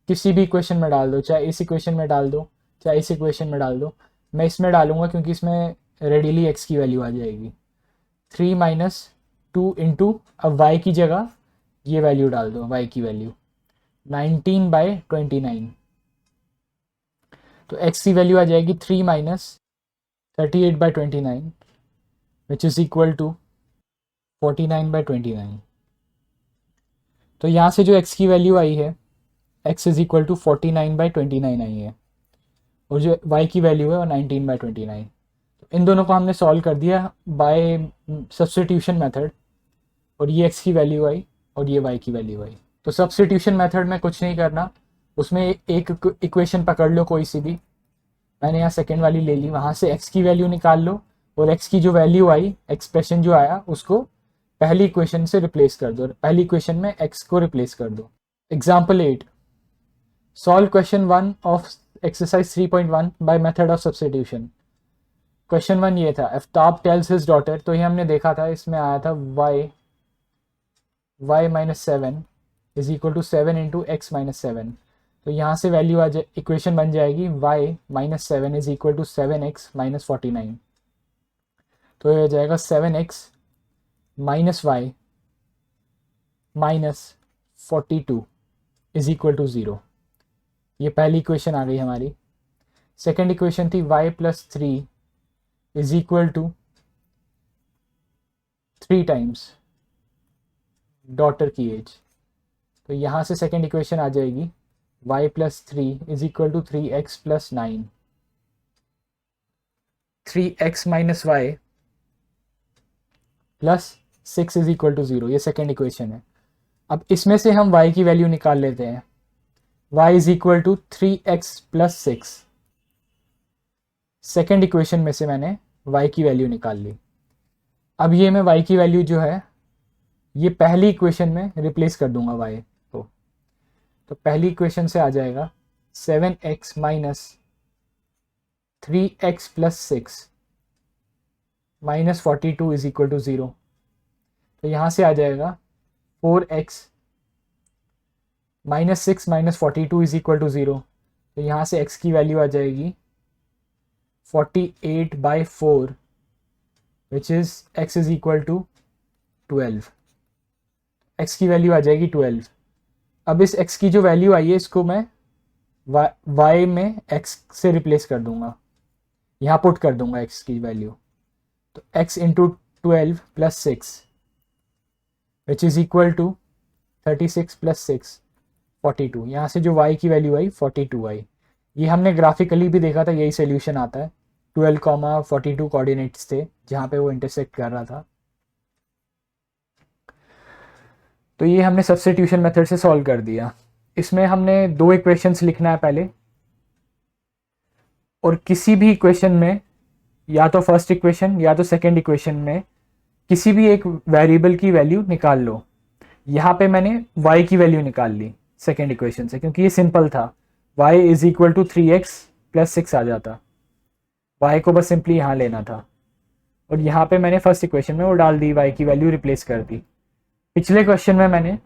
किसी भी इक्वेशन में डाल दो, चाहे इस इक्वेशन में डाल दो, चाहे इस इक्वेशन में डाल दो। मैं इसमें डालूंगा क्योंकि इसमें रेडिली x की वैल्यू आ जाएगी। 3 माइनस 2 इंटू, अब y की जगह ये वैल्यू डाल दो, y की वैल्यू 19/29। तो x की वैल्यू आ जाएगी 3 minus 38/29 which is equal to 49/29। तो यहाँ से जो x की वैल्यू आई है, x इज इक्वल टू 49/29 आई है, और जो y की वैल्यू है वो 19/29। तो इन दोनों को हमने सॉल्व कर दिया बाय सब्स्टिट्यूशन मेथड, और ये x की वैल्यू आई और ये y की वैल्यू आई। तो सब्स्टिट्यूशन मेथड में कुछ नहीं करना, उसमें एक इक्वेशन पकड़ लो कोई सी भी। मैंने यहाँ सेकेंड वाली ले ली, वहाँ से x की वैल्यू निकाल लो, और x की जो वैल्यू आई, एक्सप्रेशन जो आया, उसको पहली इक्वेशन से रिप्लेस कर दो, पहली इक्वेशन में x को रिप्लेस कर दो। Example 8, solve question 1 of exercise 3.1 by method of substitution. Question 1 ये था, आफ्ताब टेल्स हिज डॉटर, तो ये हमने देखा था, इसमें आया था y minus 7 is equal to 7 into x minus 7। तो यहाँ से वैल्यू आ जाए, इक्वेशन बन जाएगी y minus 7 is equal to 7x minus 49। तो ये आ जाएगा 7x minus y minus 42 is equal to 0। ये पहली इक्वेशन आ गई हमारी। सेकेंड इक्वेशन थी y plus 3 is equal to 3 times daughter की एज। तो यहाँ से सेकेंड इक्वेशन आ जाएगी y plus 3 is equal to 3x plus 9। 3x minus y plus 6 is equal to 0, ये सेकेंड इक्वेशन है। अब इसमें से हम y की वैल्यू निकाल लेते हैं, y is equal to 3x plus 6। Second equation में से मैंने y की वैल्यू निकाल ली। अब ये मैं y की वैल्यू जो है, ये पहली इक्वेशन में रिप्लेस कर दूंगा y को। तो पहली इक्वेशन से आ जाएगा 7x minus 3x plus 6 minus 42 is equal to 0। तो यहाँ से आ जाएगा 4x minus 6 minus 42 is equal to 0। तो यहाँ से x की वैल्यू आ जाएगी 48/4 which is x is equal to 12। x की वैल्यू आ जाएगी 12। अब इस x की जो वैल्यू आई है, इसको मैं y में x से रिप्लेस कर दूंगा, यहाँ पुट कर दूंगा x की वैल्यू। तो x into 12 plus 6 which is equal to 36 plus 6 42। यहाँ से जो y की वैल्यू आई 42 आई। ये हमने ग्राफिकली भी देखा था, यही सोल्यूशन आता है। 12,42 कोऑर्डिनेट्स थे जहाँ पे वो इंटरसेक्ट कर रहा था। तो ये हमने सब्स्टिट्यूशन मेथड से सॉल्व कर दिया। इसमें हमने दो इक्वेशंस लिखना है पहले, और किसी भी इक्वेशन में या तो फर्स्ट इक्वेशन या तो सेकंड इक्वेशन में किसी भी एक वेरिएबल की वैल्यू निकाल लो। यहाँ पे मैंने y की वैल्यू निकाल ली सेकेंड इक्वेशन से, क्योंकि ये सिंपल था, y is equal to 3x plus 6 आ जाता, y को बस सिंपली यहाँ लेना था, और यहाँ पे मैंने फर्स्ट इक्वेशन में वो डाल दी, y की वैल्यू रिप्लेस कर दी। पिछले क्वेश्चन में मैंने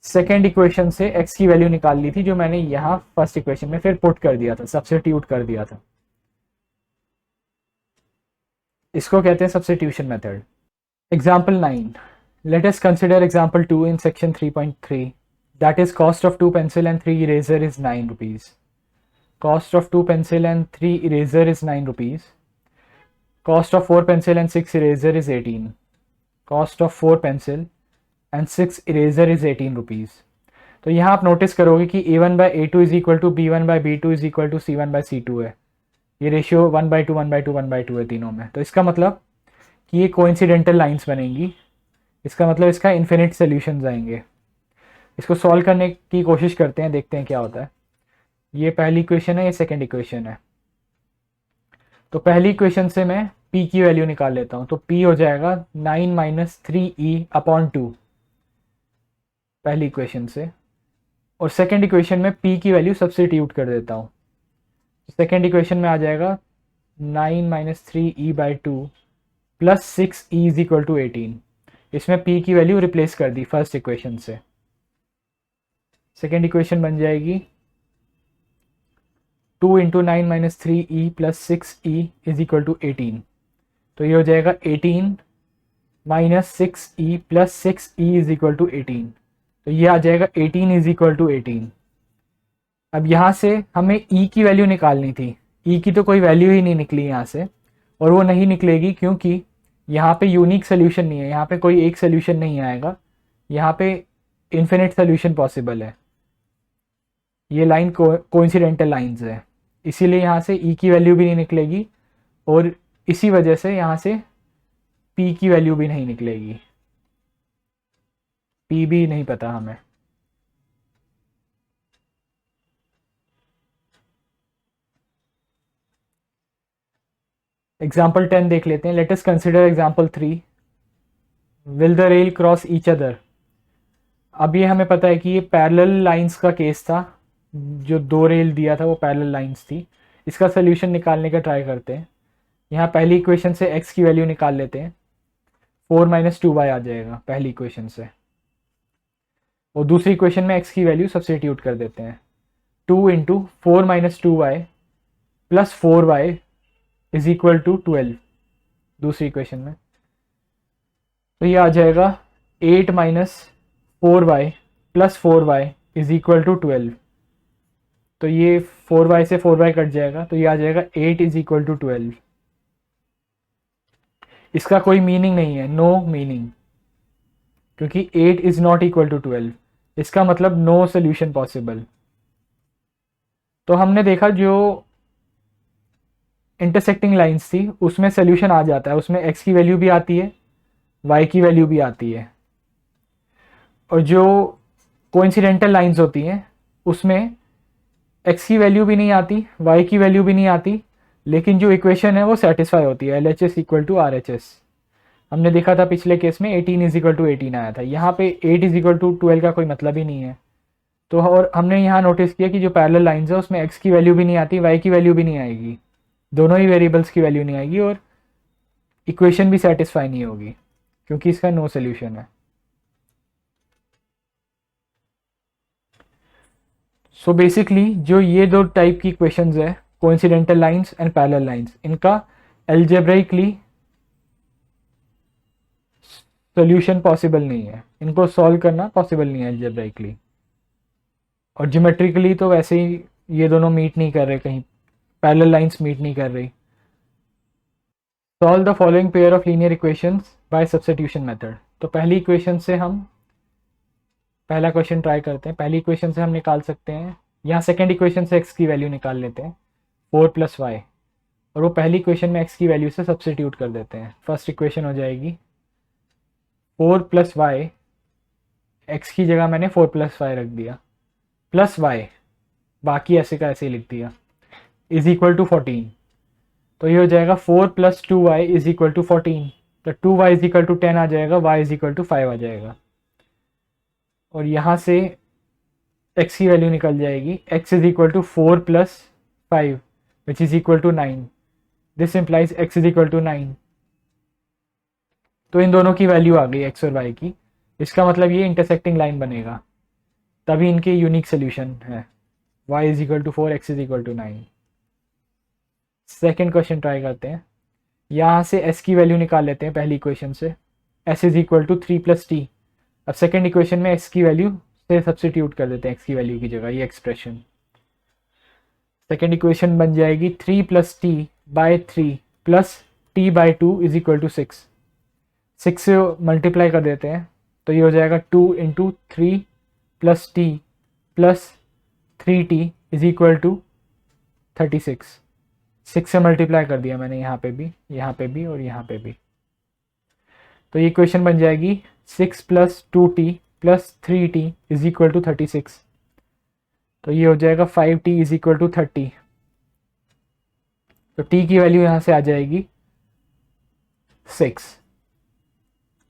सेकेंड इक्वेशन से x की वैल्यू निकाल ली थी, जो मैंने यहाँ फर्स्ट इक्वेशन में फिर पुट कर दिया था, सब्स्टिट्यूट कर दिया था। इसको कहते हैं substitution method. Example 9, let us consider example 2 in section 3.3, that is cost of 2 pencil and 3 eraser is 9 rupees. Cost of 2 pencil and 3 eraser is 9 rupees. Cost of 4 pencil and 6 eraser is 18. Cost of 4 pencil and 6 eraser is 18 rupees. तो यहाँ आप notice करोगे कि a1 by a2 is equal to b1 by b2 is equal to c1 by c2 है। ये ratio 1/2 1/2 1/2 है तीनों में। तो इसका मतलब कि ये कोइंसिडेंटल लाइंस बनेंगी, इसका मतलब इसका इन्फिनिट सॉल्यूशंस आएंगे। इसको सॉल्व करने की कोशिश करते हैं, देखते हैं क्या होता है। ये पहली इक्वेशन है, ये सेकंड इक्वेशन है। तो पहली इक्वेशन से मैं p की वैल्यू निकाल लेता हूँ, तो p हो जाएगा 9 माइनस 3e अपॉन 2 पहली इक्वेशन से, और सेकंड इक्वेशन में p की वैल्यू सब्स्टिट्यूट कर देता हूँ। सेकंड इक्वेशन में आ जाएगा 9 minus 3e by 2 plus 6e is equal to 18। इसमें p की वैल्यू रिप्लेस कर दी फर्स्ट इक्वेशन से। सेकेंड इक्वेशन बन जाएगी 2 into 9 minus 3e plus 6e is equal to 18। तो ये हो जाएगा 18 minus 6e plus 6e is equal to 18। तो ये आ जाएगा 18 इज इक्वल टू 18। अब यहाँ से हमें e की वैल्यू निकालनी थी, e की तो कोई वैल्यू ही नहीं निकली यहाँ से, और वो नहीं निकलेगी क्योंकि यहाँ पे यूनिक सोल्यूशन नहीं है, यहाँ पे कोई एक सोल्यूशन नहीं आएगा, यहाँ पे इन्फिनिट सोल्यूशन पॉसिबल है। ये लाइन कोइंसिडेंटल लाइंस है, इसीलिए यहाँ से e की वैल्यू भी नहीं निकलेगी, और इसी वजह से यहाँ से p की वैल्यू भी नहीं निकलेगी, p भी नहीं पता हमें। एग्जाम्पल 10 देख लेते हैं। Let us consider example 3, will the rail cross each other. अब ये हमें पता है कि ये पैरेलल लाइंस का केस था, जो दो रेल दिया था वो पैरेलल लाइंस थी। इसका सोल्यूशन निकालने का ट्राई करते हैं। यहाँ पहली इक्वेशन से x की वैल्यू निकाल लेते हैं, 4 माइनस 2y आ जाएगा पहली इक्वेशन से, और दूसरी इक्वेशन में x की वैल्यू सब्स्टिट्यूट कर देते हैं। 2 into 4 minus 2y plus 4y is equal to 12 दूसरी इक्वेशन में। तो ये आ जाएगा 8 minus 4y plus 4y is equal to 12। तो ये 4y से 4y कट जाएगा, तो ये आ जाएगा 8 इज इक्वल टू 12। इसका कोई मीनिंग नहीं है, नो मीनिंग, क्योंकि 8 इज नॉट इक्वल टू 12। इसका मतलब नो सोल्यूशन पॉसिबल। तो हमने देखा जो इंटरसेक्टिंग लाइंस थी उसमें सोल्यूशन आ जाता है, उसमें x की वैल्यू भी आती है, y की वैल्यू भी आती है, और जो कोइंसिडेंटल लाइंस होती हैं उसमें x की वैल्यू भी नहीं आती, y की वैल्यू भी नहीं आती, लेकिन जो इक्वेशन है वो सेटिस्फाई होती है, LHS इक्वल टू RHS। हमने देखा था पिछले केस में 18 इज इक्वल टू 18 आया था, यहाँ पे 8 इज इक्वल टू 12 का कोई मतलब ही नहीं है। तो और हमने यहाँ नोटिस किया कि जो पैरेलल लाइंस है उसमें x की वैल्यू भी नहीं आती, y की वैल्यू भी नहीं आएगी, दोनों ही वेरिएबल्स की वैल्यू नहीं आएगी, और इक्वेशन भी सेटिस्फाई नहीं होगी क्योंकि इसका नो सोल्यूशन है। सो बेसिकली जो ये दो टाइप की इक्वेशंस है, coincidental lines and parallel lines, इनका एल्जेब्राइकली सोल्यूशन पॉसिबल नहीं है, इनको सॉल्व करना पॉसिबल नहीं है एल्जेब्राइकली, और ज्योमेट्रिकली तो वैसे ही ये दोनों मीट नहीं कर रहे, कहीं पैरेलल लाइंस मीट नहीं कर रही। Solve the following pair of linear equations bye substitution method. तो पहली इक्वेशन से हम पहला क्वेश्चन ट्राई करते हैं। पहली इक्वेशन से हम निकाल सकते हैं, यहाँ सेकेंड इक्वेशन से x की वैल्यू निकाल लेते हैं 4 प्लस y, और वो पहली इक्वेशन में x की वैल्यू से सब्स्टिट्यूट कर देते हैं। फर्स्ट इक्वेशन हो जाएगी 4 प्लस y, x की जगह मैंने 4 प्लस y रख दिया, प्लस y, बाकी ऐसे का ऐसे ही लिख दिया, इज इक्वल टू 14। तो ये हो जाएगा 4 plus 2y is equal to 14, तो 2y इज इक्वल टू 10 आ जाएगा, y इज इक्वल टू 5 आ जाएगा। और यहाँ से x की वैल्यू निकल जाएगी, x is equal to 4 plus 5 which is equal to 9। This implies x is equal to 9। तो इन दोनों की वैल्यू आ गई x और y की। इसका मतलब ये इंटरसेक्टिंग लाइन बनेगा, तभी इनके यूनिक सोल्यूशन है। y is equal to 4, x is equal to 9। Second question try करते हैं। यहाँ से s की वैल्यू निकाल लेते हैं पहली इक्वेशन से, s is equal to 3 plus t. अब सेकेंड इक्वेशन में s की वैल्यू से सब्सटीट्यूट कर देते हैं x की वैल्यू की जगह, ये एक्सप्रेशन। सेकेंड इक्वेशन बन जाएगी 3 plus t by 3 plus t by 2 is equal to 6। 6 से मल्टीप्लाई कर देते हैं तो ये हो जाएगा 2 into 3 plus t plus 3t is equal to 36। 6 से मल्टीप्लाई कर दिया मैंने यहाँ पे भी और यहाँ पे भी। तो ये इक्वेशन बन जाएगी 6 plus 2t plus 3t is equal to 36। तो ये हो जाएगा 5t इज इक्वल टू 30। तो t की वैल्यू यहाँ से आ जाएगी 6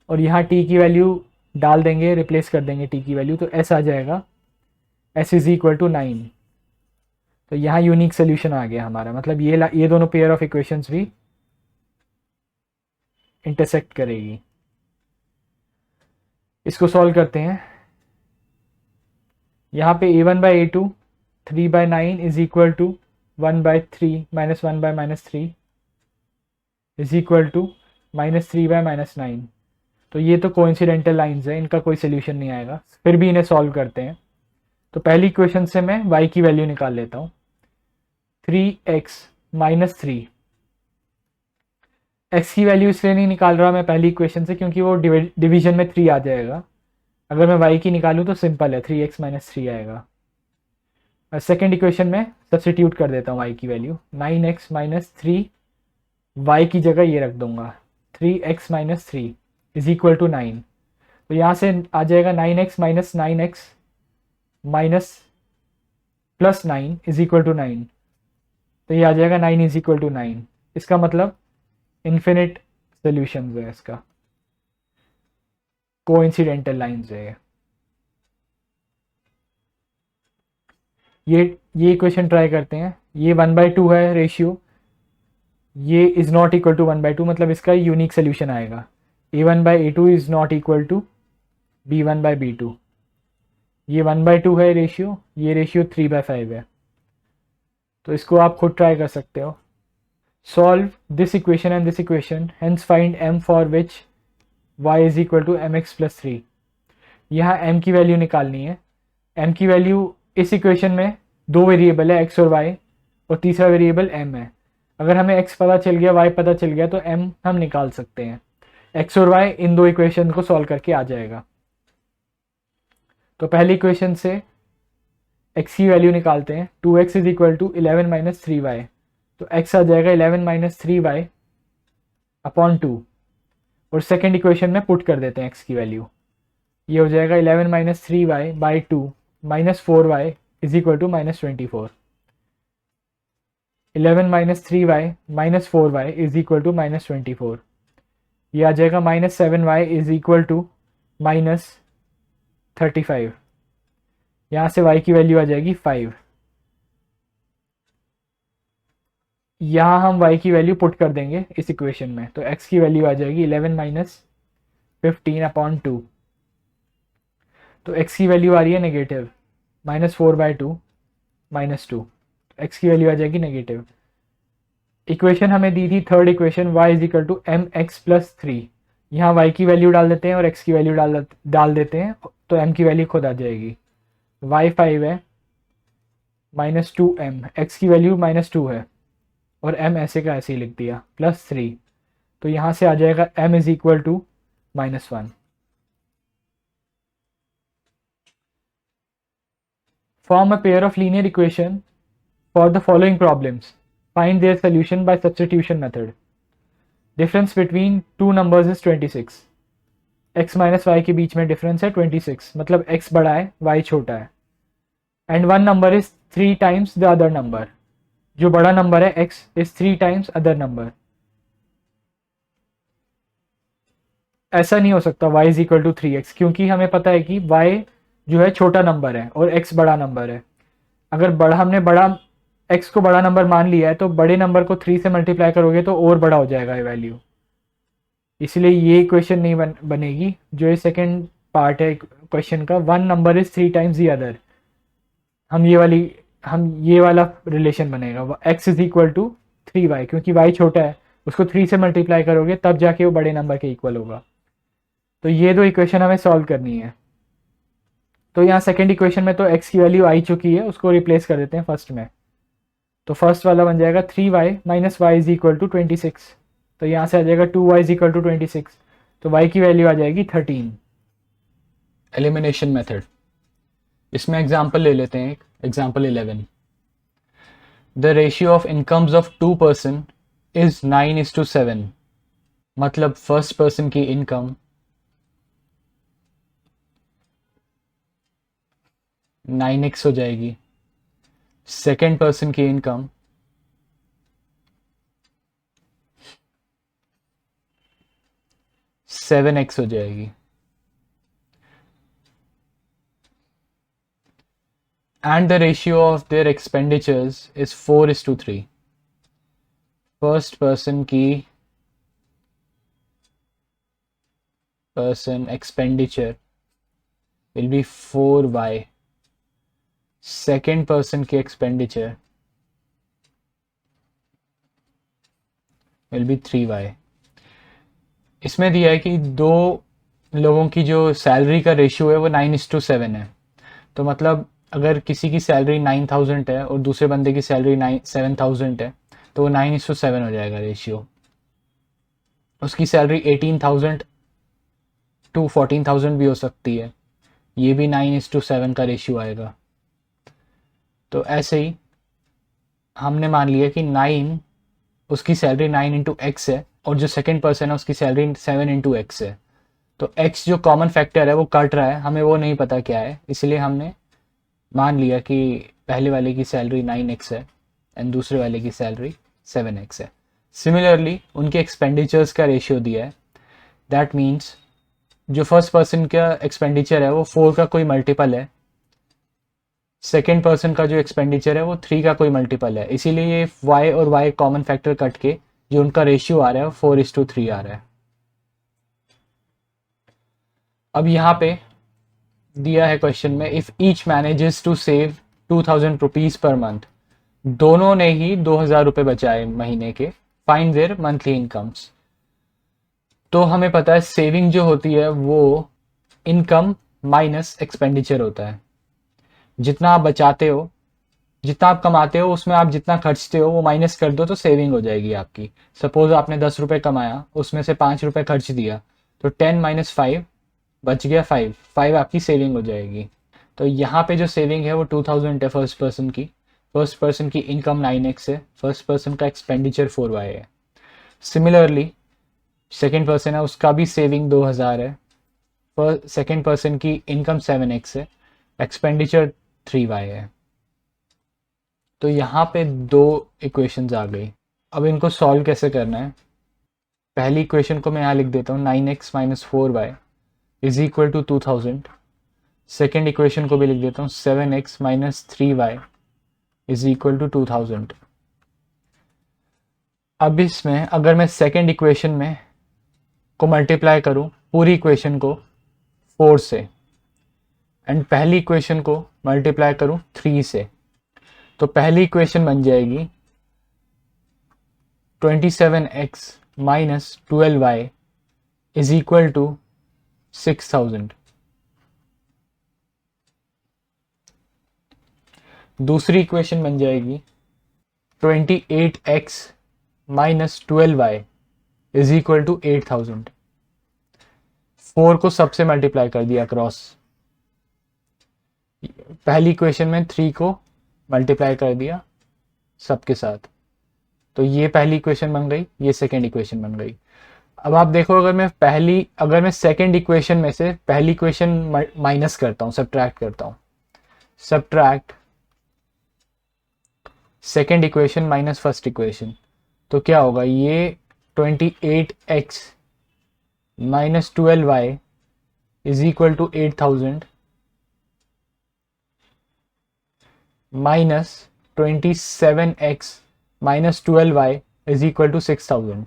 और यहाँ t की वैल्यू डाल देंगे, रिप्लेस कर देंगे t की वैल्यू, तो s आ जाएगा s इज इक्वल टू 9। तो यहाँ यूनिक सोल्यूशन आ गया हमारा, मतलब ये दोनों पेयर ऑफ इक्वेशंस भी इंटरसेक्ट करेगी। इसको सॉल्व करते हैं। यहाँ पे a1 by a2 3 by 9 is equal to 1 by 3 minus 1 by minus 3 is equal to minus 3 by minus 9। तो ये तो कोइंसिडेंटल लाइंस है, इनका कोई सोल्यूशन नहीं आएगा, फिर भी इन्हें सॉल्व करते हैं। तो पहली इक्वेशन से मैं y की वैल्यू निकाल लेता हूँ, 3x माइनस 3। x की वैल्यू इसलिए नहीं निकाल रहा मैं पहली इक्वेशन से क्योंकि वो डिवीजन में 3 आ जाएगा। अगर मैं y की निकालूँ तो सिंपल है, 3x माइनस 3 आएगा। और सेकेंड इक्वेशन में सब्सटीट्यूट कर देता हूँ y की वैल्यू, 9x माइनस 3, y की जगह ये रख दूंगा 3x minus 3 is equal to 9। तो यहाँ से आ जाएगा 9x minus 9x minus plus 9 is equal to 9। तो ये आ जाएगा 9 इज इक्वल टू 9। इसका मतलब इन्फिनिट सोल्यूशन है इसका, कोइंसिडेंटल लाइंस है ये इक्वेशन ट्राई करते हैं। ये 1/2 है रेशियो, ये इज नॉट इक्वल टू 1/2, मतलब इसका यूनिक सोल्यूशन आएगा। a1/a2 is not equal to b1/b2। ये 1/2 है रेशियो, ये रेशियो 3/5 है। तो इसको आप खुद ट्राई कर सकते हो। Solve this equation and this equation, hence find m for which y is equal to mx plus 3। यहाँ m की वैल्यू निकालनी है। m की वैल्यू इस इक्वेशन में दो वेरिएबल है x और y, और तीसरा वेरिएबल m है। अगर हमें x पता चल गया, y पता चल गया, तो m हम निकाल सकते हैं। x और y इन दो इक्वेशन को सॉल्व करके आ जाएगा। तो पहली इक्वेशन से x की वैल्यू निकालते हैं, 2x is equal to 11 minus 3y। तो x आ जाएगा 11 माइनस 3y अपॉन 2, और सेकेंड इक्वेशन में पुट कर देते हैं x की वैल्यू। ये हो जाएगा 11 minus 3y by 2 minus 4y is equal to minus 24। 11 minus 3y minus 4y is equal to minus 24। ये आ जाएगा minus 7y is equal to minus 35। यहाँ से y की वैल्यू आ जाएगी 5। यहाँ हम y की वैल्यू पुट कर देंगे इस इक्वेशन में, तो x की वैल्यू आ जाएगी 11 माइनस 15 अपॉन 2। तो x की वैल्यू आ रही है नेगेटिव, माइनस 4/2 माइनस 2, x की वैल्यू आ जाएगी नेगेटिव। इक्वेशन हमें दी थी third equation, y is equal to mx plus 3। यहाँ y की वैल्यू डाल देते हैं और x की वैल्यू डाल देते हैं, तो m की वैल्यू खुद आ जाएगी। y 5 है माइनस 2m, x की वैल्यू माइनस 2 है, और m ऐसे का ऐसे ही लिख दिया प्लस 3। तो यहाँ से आ जाएगा m is equal to minus 1। Form a pair of linear equation for the following problems. Find their solution by substitution method. Difference between two numbers is 26. x minus y के बीच में डिफरेंस है 26, मतलब x बड़ा है y छोटा है। And one number is 3 times the other number, जो बड़ा नंबर है x is 3 times other number. ऐसा नहीं हो सकता y is equal to 3x, क्योंकि हमें पता है कि y जो है छोटा नंबर है और x बड़ा नंबर है। अगर हमने बड़ा x को बड़ा नंबर मान लिया है तो बड़े नंबर को 3 से मल्टीप्लाई करोगे तो और बड़ा हो जाएगा ये वैल्यू, इसलिए ये इक्वेशन नहीं बनेगी। जो ये सेकंड पार्ट है क्वेश्चन का, one number is 3 times the other, हम ये वाला रिलेशन बनेगा, x is equal to 3y, क्योंकि y छोटा है उसको 3 से मल्टीप्लाई करोगे तब जाके वो बड़े नंबर के इक्वल होगा। तो ये दो इक्वेशन हमें सॉल्व करनी है। तो यहाँ सेकंड इक्वेशन में तो x की वैल्यू आई चुकी है, उसको रिप्लेस कर देते हैं फर्स्ट में। तो फर्स्ट वाला बन जाएगा 3y minus y is equal to 26। तो यहाँ से आ जाएगा 2y इज इक्वल टू 26, तो y की वैल्यू आ जाएगी 13। एलिमिनेशन मेथड, इसमें एग्जांपल ले लेते हैं, एक example 11। The ratio of incomes of 2 person is 9:7। मतलब फर्स्ट पर्सन की इनकम 9x हो जाएगी, सेकेंड पर्सन की इनकम 7x हो जाएगी, and the ratio of their expenditures is 4:3। First person expenditure will be 4y, second person की expenditure will be 3y। इसमें दिया है कि दो लोगों की जो सैलरी का रेशियो है वो 9:7 है। तो मतलब अगर किसी की सैलरी 9,000 है और दूसरे बंदे की सैलरी 7,000 है तो वो 9:7 हो जाएगा रेशियो। उसकी सैलरी 18,000 टू 14,000 भी हो सकती है, ये भी 9:7 का रेशियो आएगा। तो ऐसे ही हमने मान लिया कि 9, उसकी सैलरी 9 इंटू एक्स है और जो सेकंड पर्सन है उसकी सैलरी 7 इंटू एक्स है। तो x जो कॉमन फैक्टर है वो कट रहा है, हमें वो नहीं पता क्या है, इसलिए हमने मान लिया कि पहले वाले की सैलरी 9x है एंड दूसरे वाले की सैलरी 7x है। सिमिलरली उनके एक्सपेंडिचर्स का रेशियो दिया है, दैट मीन्स जो फर्स्ट पर्सन का एक्सपेंडिचर है वो 4 का कोई मल्टीपल है, सेकेंड पर्सन का जो एक्सपेंडिचर है वो 3 का कोई मल्टीपल है, इसीलिए ये y और y कॉमन फैक्टर कट के जो उनका रेशियो आ रहा है वो 4:3 आ रहा है। अब यहाँ पे दिया है क्वेश्चन में, if each manages to save 2,000 rupees per month, दोनों ने ही 2,000 रुपये बचाए महीने के, फाइंड देयर मंथली इनकम्स। तो हमें पता है सेविंग जो होती है वो इनकम माइनस एक्सपेंडिचर होता है। जितना आप बचाते हो, जितना आप कमाते हो उसमें आप जितना खर्चते हो वो माइनस कर दो तो सेविंग हो जाएगी आपकी। सपोज आपने 10 रुपये कमाया, उसमें से 5 रुपये खर्च दिया, तो 10 माइनस 5 बच गया 5 आपकी सेविंग हो जाएगी। तो यहाँ पे जो सेविंग है वो 2,000 है फर्स्ट पर्सन की, फर्स्ट पर्सन की इनकम 9x है, फर्स्ट पर्सन का एक्सपेंडिचर 4y है। सिमिलरली सेकेंड पर्सन है, उसका भी सेविंग 2,000 है, सेकेंड पर्सन की इनकम 7x है, एक्सपेंडिचर 3y है। तो यहाँ पे दो इक्वेशंस आ गई। अब इनको सॉल्व कैसे करना है, पहली इक्वेशन को मैं यहाँ लिख देता हूँ 9x minus 4y is equal to 2,000। Second equation को भी लिख देता हूँ 7x minus 3y is equal to 2,000। अब इसमें अगर मैं सेकेंड इक्वेशन में को मल्टीप्लाई करूँ पूरी इक्वेशन को 4 से एंड पहली इक्वेशन को मल्टीप्लाई करूँ 3 से, तो पहली इक्वेशन बन जाएगी 27x minus 12y is equal to 6,000। दूसरी इक्वेशन बन जाएगी 28x minus 12y is equal to 8,000। 4 को सबसे मल्टीप्लाई कर दिया क्रॉस, पहली इक्वेशन में 3 को मल्टीप्लाई कर दिया सबके साथ, तो ये पहली इक्वेशन बन गई, ये सेकेंड इक्वेशन बन गई। अब आप देखो अगर मैं सेकेंड इक्वेशन में से पहली इक्वेशन माइनस करता हूँ, सब्ट्रैक्ट करता हूँ, subtract second equation minus first equation, तो क्या होगा, ये 28x minus 12y is equal to 8,000 minus 27x minus 12y is equal to 6000।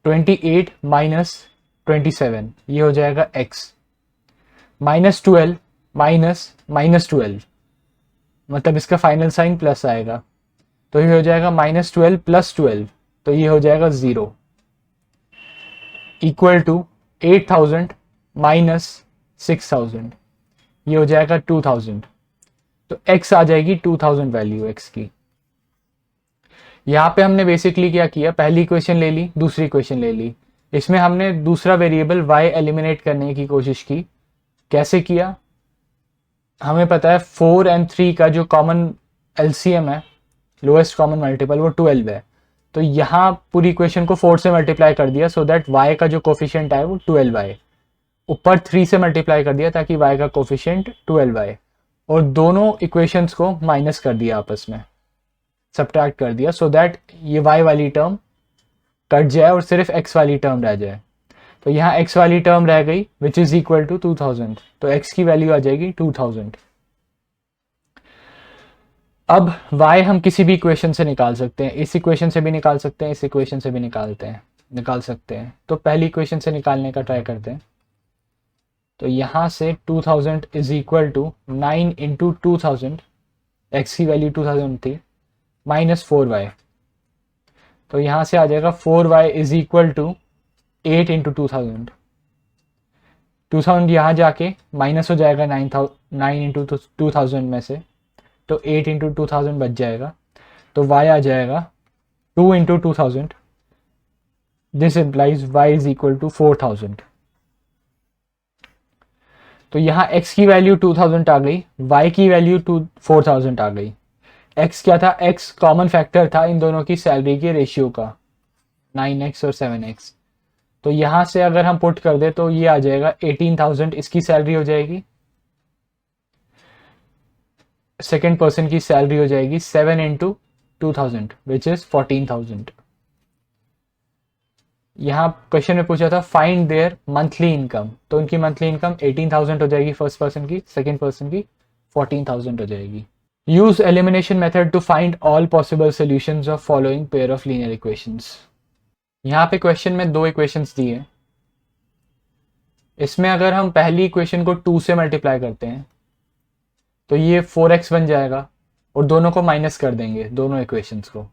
28 minus 27 ये हो जाएगा x, माइनस 12 माइनस माइनस 12 मतलब इसका फाइनल साइन प्लस आएगा, तो ये हो जाएगा माइनस 12 प्लस 12, तो ये हो जाएगा 0 इक्वल टू 8000 माइनस 6000 ये हो जाएगा 2000। तो x आ जाएगी 2000 वैल्यू x की। यहाँ पे हमने बेसिकली क्या किया, पहली इक्वेशन ले ली, दूसरी इक्वेशन ले ली, इसमें हमने दूसरा वेरिएबल y एलिमिनेट करने की कोशिश की। कैसे किया, हमें पता है 4 और 3 का जो कॉमन एलसीएम है, लोएस्ट कॉमन मल्टीपल, वो 12 है। तो यहाँ पूरी इक्वेशन को 4 से मल्टीप्लाई कर दिया सो दैट y का जो कोफिशिएंट आए वो 12 आए। ऊपर 3 से मल्टीप्लाई कर दिया ताकि y का कोफिशिएंट 12 आए, और दोनों इक्वेशंस को माइनस कर दिया, आपस में सब्ट्रैक्ट कर दिया सो दैट ये y वाली टर्म कट जाए और सिर्फ x वाली टर्म रह जाए। तो यहाँ x वाली टर्म रह गई विच इज इक्वल टू 2000, तो x की वैल्यू आ जाएगी 2000। अब y हम किसी भी इक्वेशन से निकाल सकते हैं, इस इक्वेशन से भी निकाल सकते हैं, इस इक्वेशन से भी निकाल सकते हैं। तो पहली इक्वेशन से निकालने का ट्राई करते हैं। तो यहाँ से 2000 is equal to 9 into 2000, x की वैल्यू 2000 थी, माइनस 4y, तो यहाँ से आ जाएगा 4y is equal to 8 into 2000। 2000 यहाँ जाके माइनस हो जाएगा 9 इंटू 2000 में से, तो 8 इंटू 2000 बच जाएगा, तो y आ जाएगा 2 into 2000। This implies y is equal to 4000। तो यहाँ x की वैल्यू 2000 आ गई, y की वैल्यू 4000 आ गई। x क्या था, x कॉमन फैक्टर था इन दोनों की सैलरी के रेशियो का, 9x और 7x। तो यहाँ से अगर हम पुट कर दे तो ये आ जाएगा 18000 इसकी सैलरी हो जाएगी, सेकेंड पर्सन की सैलरी हो जाएगी 7 इंटू 2000 विच इज 14000। यहाँ क्वेश्चन में पूछा था फाइंड देयर मंथली इनकम, तो उनकी मंथली इनकम 18000 हो जाएगी फर्स्ट पर्सन की, सेकेंड पर्सन की 14000 हो जाएगी। Use elimination method to find all possible solutions of following pair of linear equations. यहाँ पे क्वेश्चन में 2 इक्वेशंस दी है, इसमें अगर हम पहली इक्वेशन को 2 से मल्टीप्लाई करते हैं तो ये 4x बन जाएगा, और दोनों को माइनस कर देंगे, दोनों इक्वेशंस को।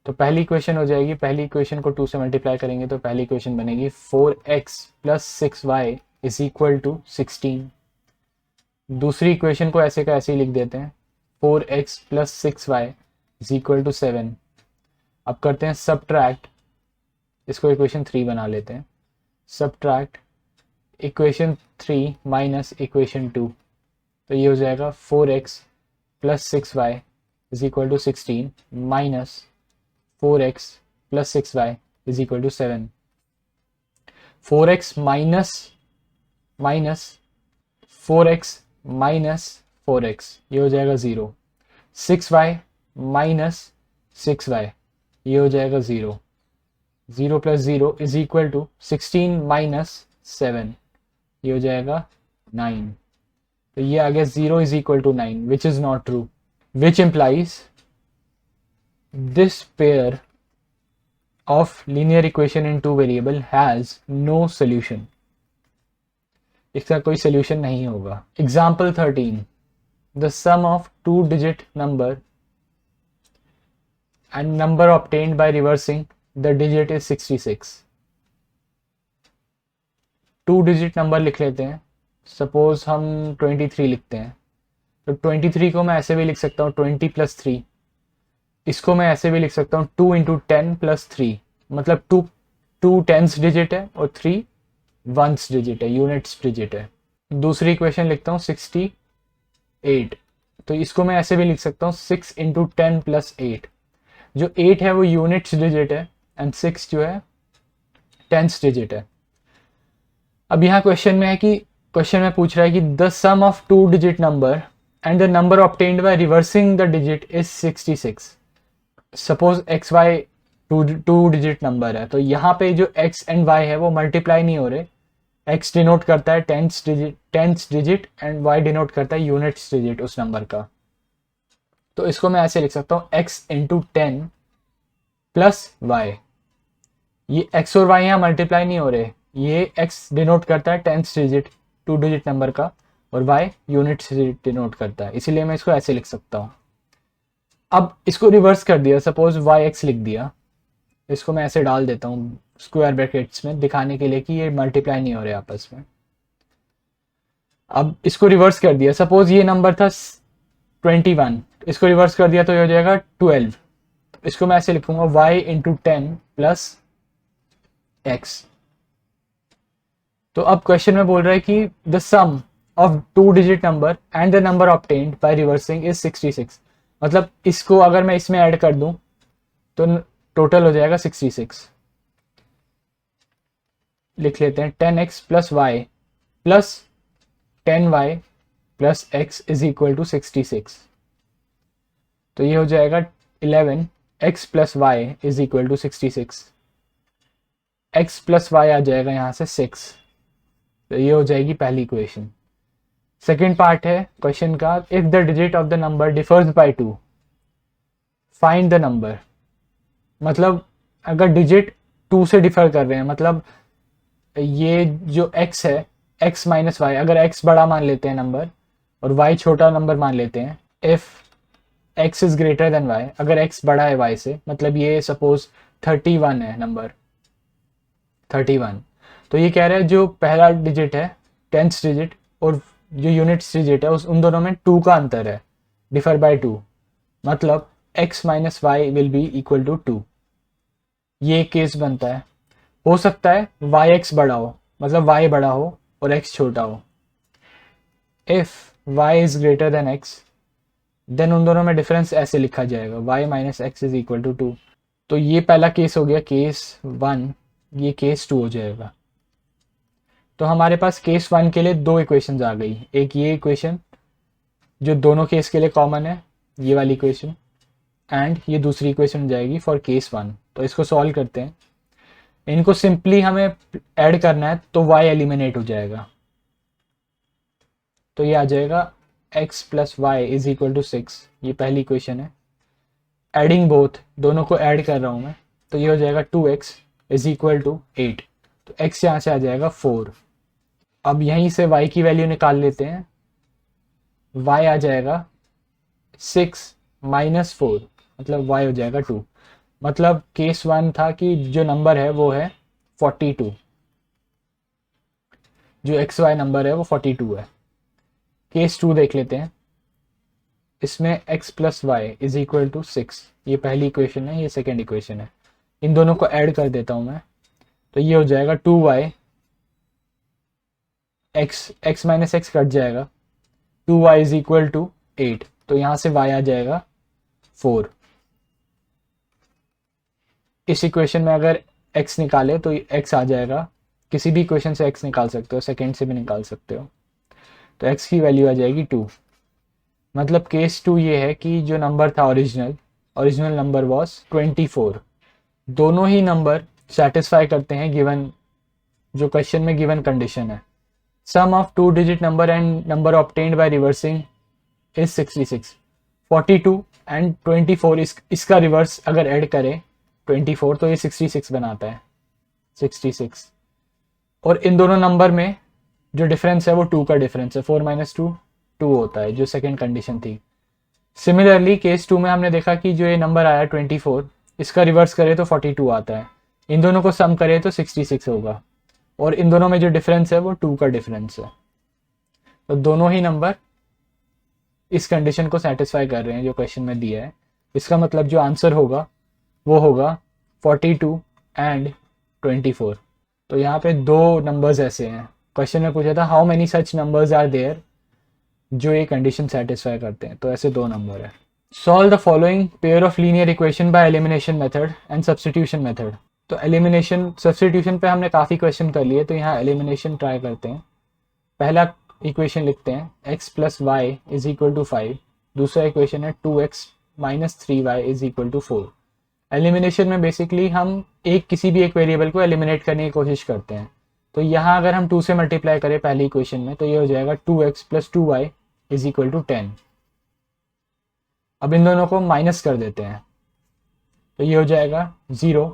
तो पहली इक्वेशन हो जाएगी, पहली इक्वेशन को 2 से मल्टीप्लाई करेंगे तो पहली इक्वेशन बनेगी 4x plus 6y is equal to 16। दूसरी इक्वेशन को ऐसे का ऐसे ही लिख देते हैं, 4x plus 6y is equal to 7। अब करते हैं सब्ट्रैक्ट, इसको इक्वेशन 3 बना लेते हैं। सब्ट्रैक्ट इक्वेशन 3 माइनस इक्वेशन 2, तो ये हो जाएगा 4x plus 6y is equal to 16 minus 4x plus 6y is equal to 7। 4x minus 4x ये हो जाएगा 0। 6y माइनस 6y ये हो जाएगा 0। 0 plus 0 is equal to 16 minus 7 ये हो जाएगा 9। तो ये आ गया 0 is equal to 9 which is not true, which implies this pair of linear equation in 2 variable has no solution, इसका कोई सोल्यूशन नहीं होगा। Example 13, the sum of 2 digit number and number obtained by reversing the digit is 66। 2 digit number लिख लेते हैं, suppose हम 23 लिखते हैं, तो 23 को मैं ऐसे भी लिख सकता हूँ 20 प्लस 3, इसको मैं ऐसे भी लिख सकता हूँ 2 इंटू 10 प्लस 3, मतलब 2 टेंस डिजिट है और 3 वंस डिजिट है, यूनिट्स डिजिट है। दूसरी इक्वेशन लिखता हूँ 68, तो इसको मैं ऐसे भी लिख सकता हूँ 6 इंटू 10 प्लस 8, जो 8 है वो यूनिट्स डिजिट है एंड 6 जो है टेंस डिजिट है। अब यहाँ क्वेश्चन में है कि क्वेश्चन में पूछ रहा है कि the sum of 2 digit number and the number obtained by reversing the digit is 66। Suppose x y 2 digit number है, तो यहाँ पे जो x एंड y है वो मल्टीप्लाई नहीं हो रहे, x डिनोट करता है टेंथ्स डिजिट एंड y डिनोट करता है यूनिट्स डिजिट उस नंबर का। तो इसको मैं ऐसे लिख सकता हूँ x इंटू 10 प्लस वाई। ये x और y यहाँ मल्टीप्लाई नहीं हो रहे, ये x डिनोट करता है टेंथ्स डिजिट 2 डिजिट नंबर का और y यूनिट्स डिनोट करता है, इसीलिए मैं इसको ऐसे लिख सकता हूँ। अब इसको रिवर्स कर दिया, सपोज yx लिख दिया, इसको मैं ऐसे डाल देता हूँ स्क्वायर ब्रैकेट्स में दिखाने के लिए कि ये मल्टीप्लाई नहीं हो रहे आपस में। अब इसको रिवर्स कर दिया, सपोज ये नंबर था 21, इसको रिवर्स कर दिया तो ये हो जाएगा 12। इसको मैं ऐसे लिखूंगा y इंटू 10 प्लस x। तो अब क्वेश्चन में बोल रहा है कि the sum of 2 digit number and the number obtained by reversing is 66। मतलब इसको अगर मैं इसमें ऐड कर दूं तो टोटल हो जाएगा 66। लिख लेते हैं 10x plus Y plus 10y plus x is equal to 66। तो ये हो जाएगा 11x plus Y is equal to 66। x plus Y आ जाएगा यहाँ से 6। तो ये हो जाएगी पहली इक्वेशन। सेकेंड पार्ट है क्वेश्चन का, if the digit of the number differs by 2 find the number. मतलब अगर डिजिट 2 से डिफर कर रहे हैं, मतलब ये जो x है x माइनस वाई, अगर x बड़ा मान लेते हैं नंबर और y छोटा नंबर मान लेते हैं, if x is greater then y, अगर x बड़ा है y से, मतलब ये सपोज 31 है नंबर 31, तो ये कह रहा है जो पहला डिजिट है 10th डिजिट और जो यूनिट्स डिजिट है उन दोनों में 2 का अंतर है, डिफर बाय 2, मतलब x minus y will be equal to 2। ये केस बनता है। हो सकता है yx बड़ा हो, मतलब y बड़ा हो और x छोटा हो। If y is greater than x, then उन दोनों में डिफरेंस ऐसे लिखा जाएगा y minus x is equal to 2। तो ये पहला केस हो गया केस 1, ये केस 2 हो जाएगा। तो हमारे पास केस 1 के लिए 2 इक्वेशंस आ गई, एक ये इक्वेशन जो दोनों केस के लिए कॉमन है, ये वाली इक्वेशन, एंड ये दूसरी इक्वेशन हो जाएगी फॉर केस 1। तो इसको सॉल्व करते हैं, इनको सिंपली हमें ऐड करना है तो y एलिमिनेट हो जाएगा। तो ये आ जाएगा x plus Y is equal to 6, ये पहली इक्वेशन है। एडिंग बोथ, दोनों को ऐड कर रहा हूं मैं, तो ये हो जाएगा 2x इज इक्वल टू 8। तो x यहाँ से आ जाएगा 4। अब यहीं से y की वैल्यू निकाल लेते हैं, y आ जाएगा 6 माइनस 4, मतलब y हो जाएगा 2। मतलब केस 1 था कि जो नंबर है वो है 42, जो xy नंबर है वो 42 है। केस 2 देख लेते हैं, इसमें x plus Y is equal to 6, ये पहली इक्वेशन है, ये सेकेंड इक्वेशन है। इन दोनों को ऐड कर देता हूं मैं, तो ये हो जाएगा 2y, x minus x cut जाएगा, 2y इज इक्वल टू 8। तो यहां से y आ जाएगा 4। इस इक्वेशन में अगर x निकाले तो x आ जाएगा, किसी भी इक्वेशन से x निकाल सकते हो, सेकेंड से भी निकाल सकते हो। तो x की वैल्यू आ जाएगी 2। मतलब केस 2 ये है कि जो नंबर था ओरिजिनल नंबर वॉज 24। दोनों ही नंबर सेटिस्फाई करते हैं गिवन जो क्वेश्चन में गिवन कंडीशन है। Sum of 2 digit number and number obtained by reversing is 66। 42 and 24 इसका रिवर्स अगर ऐड करें 24 तो ये 66 बनाता है, 66। और इन दोनों नंबर में जो डिफरेंस है वो 2 का डिफरेंस है, 4 माइनस 2 2 होता है, जो सेकेंड कंडीशन थी। सिमिलरली केस 2 में हमने देखा कि जो ये नंबर आया 24, इसका रिवर्स करे तो 42 आता है, इन दोनों को सम करे तो 66 होगा, और इन दोनों में जो डिफरेंस है वो 2 का डिफरेंस है। तो दोनों ही नंबर इस कंडीशन को सेटिस्फाई कर रहे हैं जो क्वेश्चन में दिया है। इसका मतलब जो आंसर होगा वो होगा 42 एंड 24। तो यहाँ पे 2 नंबर्स ऐसे हैं, क्वेश्चन में पूछा था how many such numbers are there जो ये कंडीशन सेटिस्फाई करते हैं, तो ऐसे 2 नंबर है। Solve the following pair of linear equation by elimination method and substitution method. तो एलिमिनेशन सब्स्टिट्यूशन पे हमने काफ़ी क्वेश्चन कर लिए, तो यहाँ एलिमिनेशन ट्राई करते हैं। पहला इक्वेशन लिखते हैं x plus Y is equal to 5, दूसरा इक्वेशन है 2x minus 3y is equal to 4। Elimination में बेसिकली हम किसी भी एक वेरिएबल को एलिमिनेट करने की कोशिश करते हैं। तो यहाँ अगर हम 2 से मल्टीप्लाई करें पहली इक्वेशन में तो ये हो जाएगा 2x plus 2y is equal to 10। अब इन दोनों को माइनस कर देते हैं तो ये हो जाएगा 0,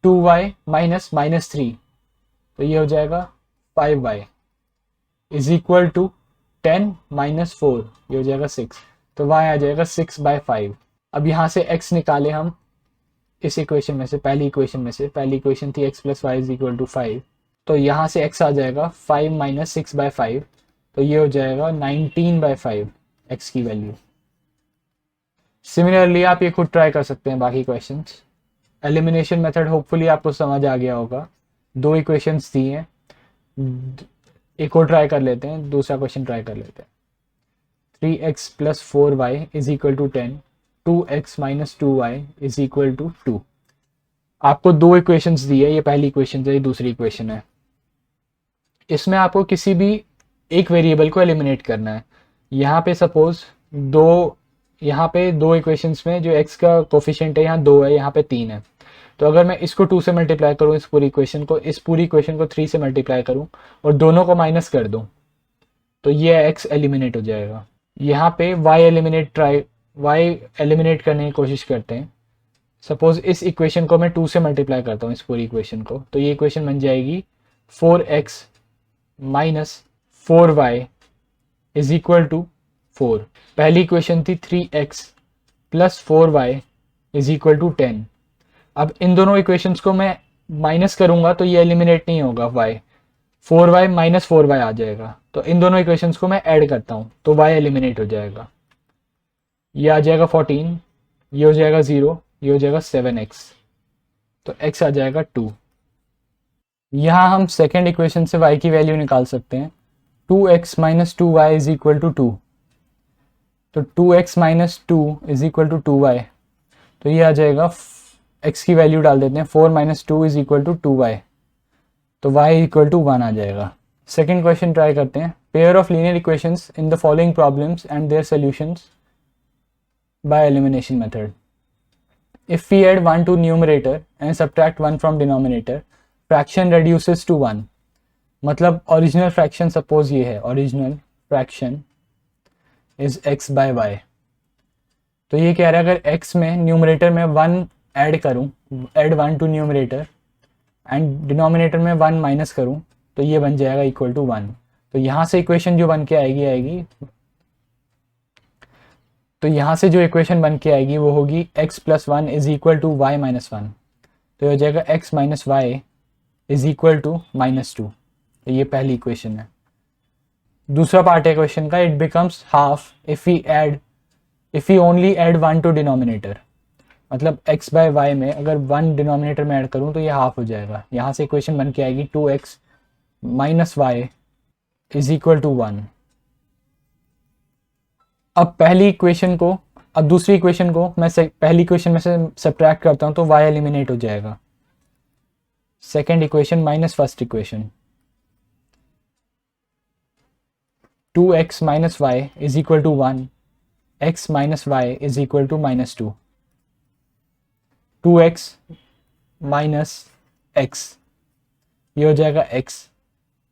2y माइनस माइनस 3 तो ये हो जाएगा 5y is equal to 10 minus 4 ये हो जाएगा 6 तो y आ जाएगा 6/5। अब यहाँ से x निकाले हम इस इक्वेशन में से, पहली इक्वेशन थी x plus Y is equal to 5 तो यहाँ से x आ जाएगा 5 माइनस 6/5 तो ये हो जाएगा 19/5 x की वैल्यू। सिमिलरली आप ये खुद ट्राई कर सकते हैं बाकी क्वेश्चंस। एलिमिनेशन मेथड होपफुली आपको समझ आ गया होगा। 2 इक्वेशंस दी हैं, एक और ट्राई कर लेते हैं, दूसरा क्वेश्चन ट्राई कर लेते हैं। 3x plus 4y is equal to 10, 2x minus 2y is equal to 2। आपको 2 इक्वेशंस दी है, ये पहली इक्वेशन है, ये दूसरी इक्वेशन है। इसमें आपको किसी भी एक वेरिएबल को एलिमिनेट करना है। यहाँ पे सपोज यहाँ पे 2 इक्वेशंस में जो x का कोफिशिएंट है यहाँ 2 है, यहाँ पे 3 है। तो अगर मैं इसको 2 से मल्टीप्लाई करूँ इस पूरी इक्वेशन को 3 से मल्टीप्लाई करूँ और दोनों को माइनस कर दूँ तो ये x एलिमिनेट हो जाएगा। यहाँ पे y एलिमिनेट करने की कोशिश करते हैं। सपोज इस इक्वेशन को मैं 2 से मल्टीप्लाई करता हूँ इस पूरी इक्वेशन को तो ये इक्वेशन बन जाएगी 4x minus 4y is equal to 4। पहली इक्वेशन थी 3x plus 4y is equal to 10। अब इन दोनों इक्वेशंस को मैं माइनस करूंगा तो ये एलिमिनेट नहीं होगा, 4y माइनस 4y आ जाएगा। तो इन दोनों इक्वेशंस को मैं ऐड करता हूं तो y एलिमिनेट हो जाएगा। ये आ जाएगा 14, ये हो जाएगा 0, ये हो जाएगा 7x तो x आ जाएगा 2। यहाँ हम सेकेंड इक्वेशन से y की वैल्यू निकाल सकते हैं। 2x minus 2y is equal to 2 तो 2x minus 2 is equal to 2y तो ये आ जाएगा, x की वैल्यू डाल देते हैं 4 minus 2 is equal to 2y तो y इक्वल टू 1 आ जाएगा। सेकेंड क्वेश्चन ट्राई करते हैं। Pair of linear equations in the following problems and their solutions by elimination method. If we add 1 to numerator and subtract 1 from denominator, fraction reduces to 1। मतलब original fraction suppose ये है, original fraction is x by y। तो ये कह रहा है अगर x में न्यूमरेटर में 1 ऐड करूं, add 1 to numerator and denominator में 1 माइनस करूं तो ये बन जाएगा इक्वल टू 1। तो यहाँ से इक्वेशन जो बन के आएगी तो यहाँ से जो इक्वेशन बन के आएगी वो होगी x plus 1 is equal to y minus 1 तो ये हो जाएगा x minus y is equal to minus 2। तो ये पहली इक्वेशन है। दूसरा पार्ट है क्वेश्चन का, it becomes half if we only add 1 to denominator. मतलब x बाय y में अगर 1 डिनोमिनेटर में ऐड करूँ तो ये हाफ हो जाएगा। यहाँ से इक्वेशन बन के आएगी 2x minus y is equal to 1। अब दूसरी इक्वेशन को मैं पहली इक्वेशन में से सब्ट्रैक्ट करता हूं तो y एलिमिनेट हो जाएगा। Second equation minus first equation, 2x minus y is equal to 1, x minus y is equal to minus 2, 2x minus x ये हो जाएगा x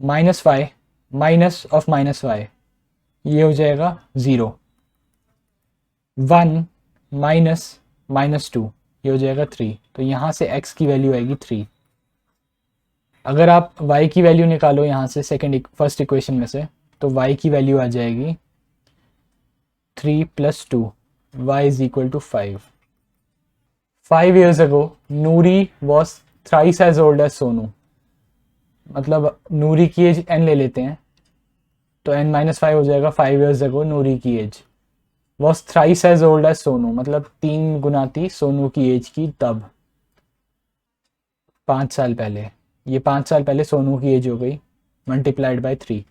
minus y minus of minus y ये हो जाएगा 0, 1 माइनस माइनस 2 ये हो जाएगा 3। तो यहाँ से x की वैल्यू आएगी 3। अगर आप y की वैल्यू निकालो यहाँ से फर्स्ट इक्वेशन में से तो y की वैल्यू आ जाएगी 3 plus 2 y is equal to 5। 5 years ago Noori was thrice as old as Sonu. मतलब नूरी की एज n ले लेते हैं तो n माइनस 5 हो जाएगा। 5 years ago नूरी की age was thrice as old as Sonu, मतलब 3 गुना थी सोनू की एज की तब, 5 साल पहले। ये 5 साल पहले सोनू की एज हो गई multiplied by 3।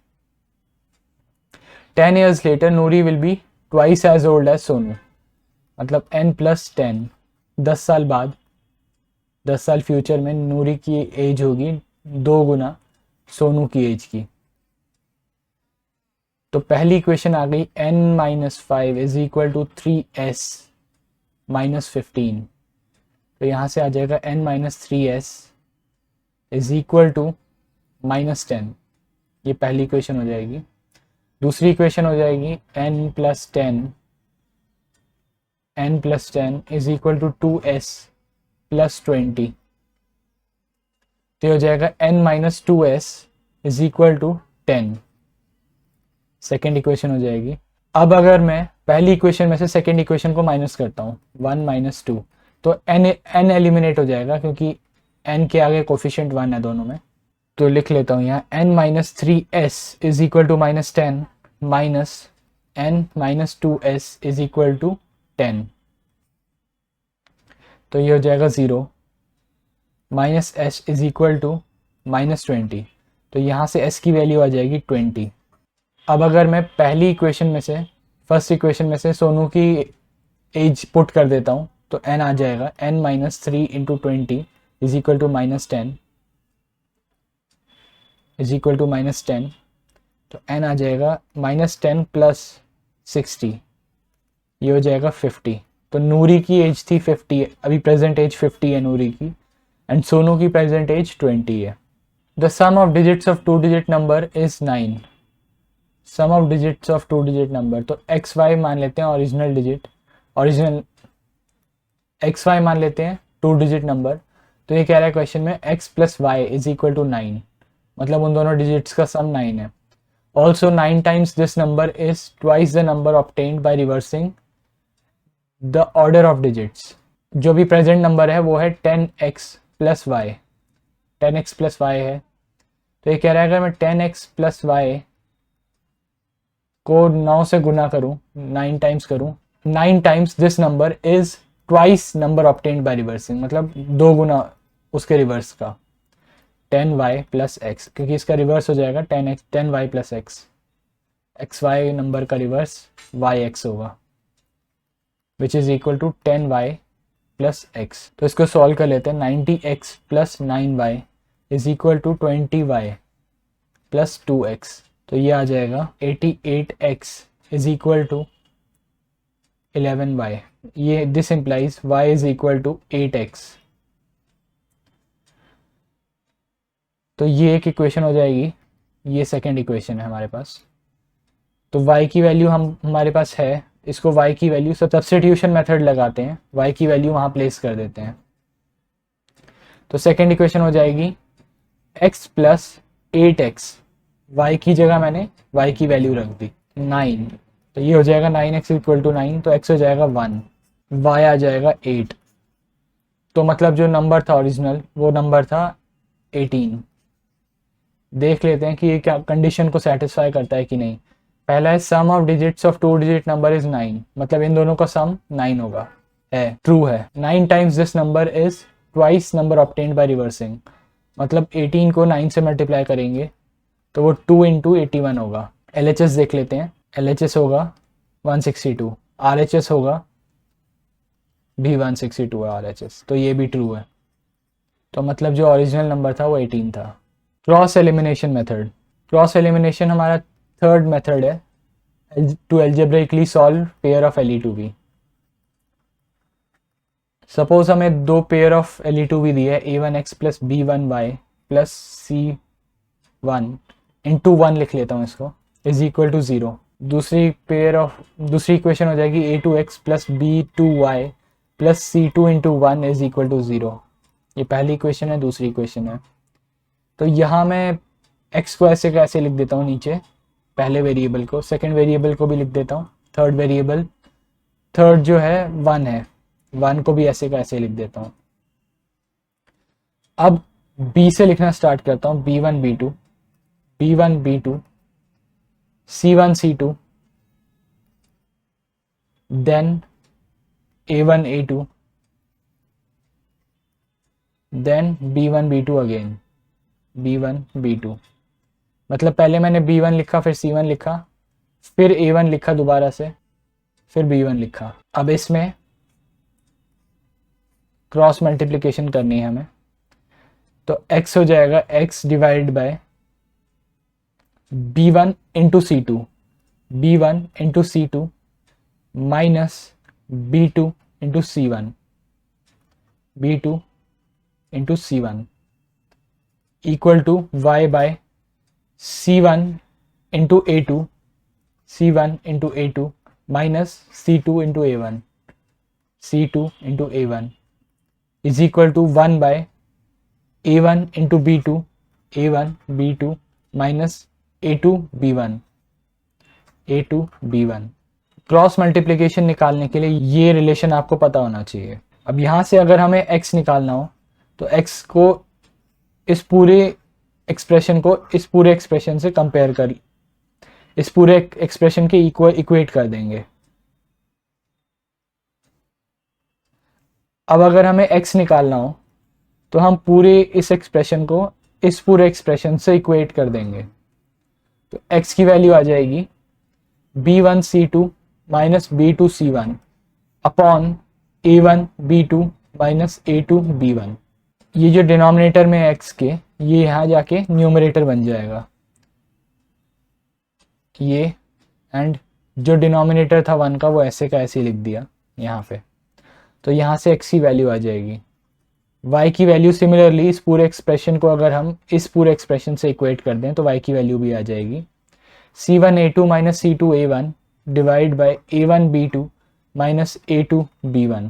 10 years later Noori will be twice as old as Sonu, मतलब n प्लस 10, 10 साल बाद, 10 साल फ्यूचर में नूरी की एज होगी 2 गुना सोनू की एज की। तो पहली इक्वेशन आ गई n minus 5 is equal to 3s minus 15। तो यहाँ से आ जाएगा n minus 3s is equal to -10, ये पहली इक्वेशन हो जाएगी। दूसरी इक्वेशन हो जाएगी n+10 is equal to 2s plus 20, तो ये हो जाएगा n-2s is equal to 10, second equation हो जाएगी। अब अगर मैं पहली इक्वेशन में से सेकेंड इक्वेशन को माइनस करता हूँ 1 - 2, तो n एलिमिनेट हो जाएगा क्योंकि n के आगे कोफिशिएंट 1 है दोनों में। तो लिख लेता हूँ यहाँ n-3s is equal to -10 minus n-2s is equal to 10, तो ये हो जाएगा 0, minus s is equal to -20, तो यहाँ से s की वैल्यू आ जाएगी 20। अब अगर मैं पहली इक्वेशन में से फर्स्ट इक्वेशन में से सोनू की एज पुट कर देता हूँ तो n आ जाएगा n-3 into 20 is equal to -10 is equal to -10, तो n आ जाएगा -10 प्लस 60, ये हो जाएगा 50। तो नूरी की एज थी 50, अभी प्रेजेंट एज 50 है नूरी की, एंड सोनू की प्रेजेंट एज 20 है। The sum of digits of 2 digit number is 9, sum of digits of 2 digit number, तो एक्स वाई मान लेते हैं original digit, original x y मान लेते हैं 2 डिजिट नंबर। तो ये कह रहा है क्वेश्चन में x plus Y is equal to 9, मतलब उन दोनों डिजिट्स का सम 9 है। Also 9 times this number is twice the number obtained by reversing the order of digits. जो भी प्रेजेंट नंबर है वो है 10x plus Y, 10x plus Y है। तो ये कह रहा है अगर मैं 10x प्लस वाई को 9 से गुना करूं, 9 टाइम्स करूं, 9 times this number is twice number obtained by reversing, मतलब 2 गुना उसके रिवर्स का 10y प्लस एक्स, क्योंकि इसका रिवर्स हो जाएगा 10y प्लस एक्स, xy नंबर का रिवर्स yx होगा, which is equal to 10y plus x. तो इसको सॉल्व कर लेते हैं। 90x plus 9y is equal to 20y plus 2x, तो ये आ जाएगा 88x is equal to 11y, ये this implies y is equal to 8x। तो ये एक इक्वेशन हो जाएगी, ये सेकंड इक्वेशन है हमारे पास। तो y की वैल्यू हमारे पास है, इसको y की वैल्यू सब्स्टिट्यूशन मेथड लगाते हैं, y की वैल्यू वहाँ प्लेस कर देते हैं। तो सेकंड इक्वेशन हो जाएगी x प्लस 8x, y की जगह मैंने y की वैल्यू रख दी 9, तो ये हो जाएगा 9x इक्वल टू 9, तो x हो जाएगा 1, y आ जाएगा 8। तो मतलब जो नंबर था ओरिजिनल वो नंबर था 18। देख लेते हैं कि ये क्या कंडीशन को सेटिस्फाई करता है कि नहीं। पहला है sum of digits of 2 digit number is 9, मतलब इन दोनों का सम 9 होगा, है ट्रू है। 9 times this number is twice number obtained by reversing, मतलब 18 को 9 से मल्टीप्लाई करेंगे तो वो 2 इंटू 81 होगा। LHS देख लेते हैं, LHS होगा 162, RHS होगा भी 162 है RHS, तो ये भी ट्रू है। तो मतलब जो ओरिजिनल नंबर था वो 18 था। Cross elimination method, cross elimination हमारा थर्ड मेथड है to algebraically solve pair of Le2b। Suppose हमें 2 पेयर ऑफ Le2b दी है, a1x plus b1y plus c1 into 1 लिख लेता हूँ इसको, इज इक्वल टू 0। दूसरी इक्वेशन हो जाएगी a2x plus b2y plus c2 into 1 is equal to 0। ये पहली इक्वेशन है, दूसरी इक्वेशन है। तो यहाँ मैं x को ऐसे कैसे लिख देता हूँ नीचे, पहले वेरिएबल को, सेकंड वेरिएबल को भी लिख देता हूँ, थर्ड वेरिएबल, थर्ड जो है 1 है, 1 को भी ऐसे का ऐसे लिख देता हूँ। अब b से लिखना स्टार्ट करता हूँ, b1 b2 b1 b2 c1 c2, then a1 a2, then b1 b2 again b1 b2, मतलब पहले मैंने b1 लिखा, फिर c1 लिखा, फिर a1 लिखा दोबारा से, फिर b1 लिखा। अब इसमें क्रॉस मल्टीप्लिकेशन करनी है हमें, तो x हो जाएगा x divide by b1 into c2, b1 into c2 minus b2 into c1, b2 into c1, equal to y by C1 into A2, C1 into A2 minus C2 into A1, C2 into A1 is equal to 1 by A1 into B2, A1 B2 minus A2 B1, A2 B1। Cross multiplication निकालने के लिए ये relation आपको पता होना चाहिए। अब यहाँ से अगर हमें x निकालना हो तो x को इस पूरे एक्सप्रेशन से कंपेयर कर, इस पूरे एक्सप्रेशन के इक्वेट कर देंगे। अब अगर हमें x निकालना हो तो हम पूरे इस एक्सप्रेशन को इस पूरे एक्सप्रेशन से इक्वेट कर देंगे। तो x की वैल्यू आ जाएगी B1C2 minus B2C1 upon A1 B2 minus A2 B1। ये जो डिनोमिनेटर में x के, ये यहाँ जाके न्यूमरेटर बन जाएगा ये, एंड जो डिनोमिनेटर था 1 का वो ऐसे का ऐसे लिख दिया यहाँ पे। तो यहाँ से x की वैल्यू आ जाएगी। y की वैल्यू सिमिलरली इस पूरे एक्सप्रेशन को अगर हम इस पूरे एक्सप्रेशन से इक्वेट कर दें तो y की वैल्यू भी आ जाएगी C1A2 minus C2A1 divide by A1 B2 minus A2 B1।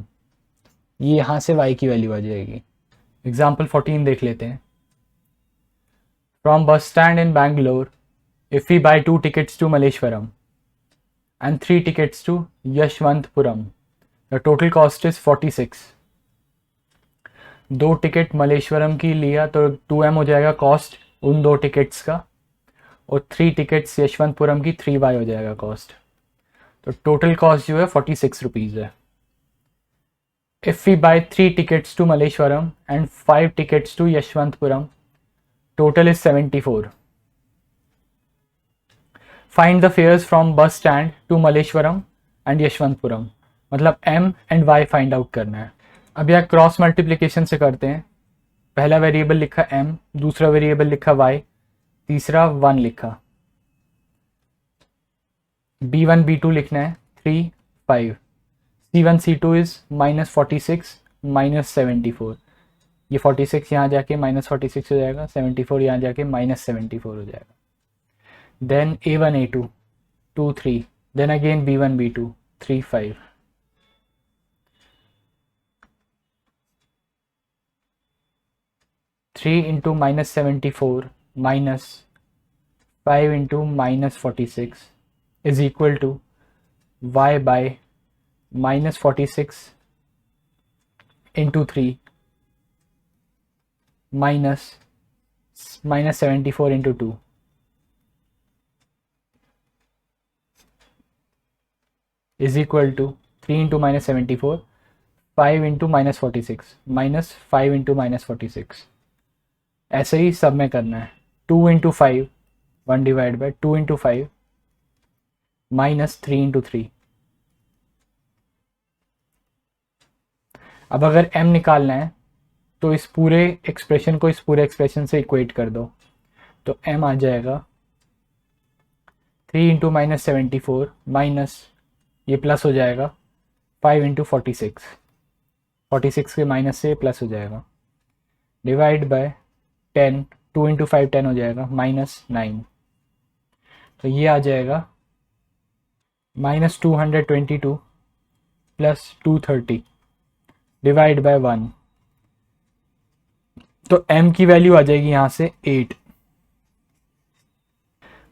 ये यहाँ से y की वैल्यू आ जाएगी। एग्जाम्पल 14 देख लेते हैं। From bus stand in Bangalore if we buy 2 tickets to Malleshwaram and 3 tickets to Yashwantpuram, the total cost is 46। 2 ticket Malleswaram की लिया तो 2m हो जाएगा कॉस्ट उन 2 टिकट्स का, और 3 टिकट्स यशवंतपुरम की 3y हो जाएगा कॉस्ट। तो टोटल कॉस्ट जो है 46 रुपीज़ है। If we buy 3 tickets to Malleswaram and 5 tickets to Yeshwantpuram, total is 74। Find the fares from bus stand to Malleswaram and Yeshwantpuram, मतलब m and y find out करना है। अब यहाँ क्रॉस मल्टीप्लिकेशन से करते हैं। पहला वेरिएबल लिखा m, दूसरा वेरिएबल लिखा y, तीसरा 1 लिखा। B1 B2 लिखना है 3 5, C1 C2 is minus 46 minus 74। ये 46 यहाँ जाके माइनस 46 हो जाएगा, 74 यहाँ जाके माइनस 74 हो जाएगा। Then A1 A2 2 3, then again B1 B2 3 5। Three into minus 74 minus 5 into minus 46 is equal to y by minus 46 into 3 minus 74 into 2 is equal to 3 into minus 74 5 into minus 46 minus 5 into minus 46। ऐसे ही सब में करना है। 2 into 5 1 divide by 2 into 5 minus 3 into 3। अब अगर m निकालना है तो इस पूरे एक्सप्रेशन को इस पूरे एक्सप्रेशन से इक्वेट कर दो, तो m आ जाएगा 3 इंटू माइनस 74 माइनस, ये प्लस हो जाएगा 5 इंटू 46, 46 के माइनस से प्लस हो जाएगा, डिवाइड बाय 10, 2 इंटू 5 10 हो जाएगा माइनस 9। तो ये आ जाएगा माइनस 222 प्लस 230 डिवाइड बाय 1। तो m की वैल्यू आ जाएगी यहाँ से 8।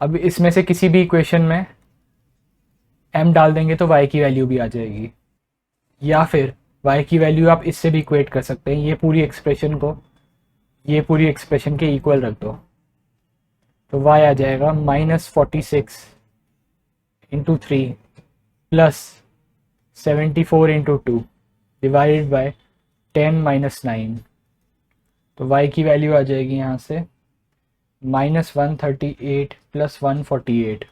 अब इसमें से किसी भी इक्वेशन में m डाल देंगे तो y की वैल्यू भी आ जाएगी, या फिर y की वैल्यू आप इससे भी इक्वेट कर सकते हैं। ये पूरी एक्सप्रेशन को ये पूरी एक्सप्रेशन के इक्वल रख दो, तो y आ जाएगा minus 46 into 3 plus 74 into 2 divided by 10 minus 9। तो y की वैल्यू आ जाएगी यहाँ से minus 138 plus 148,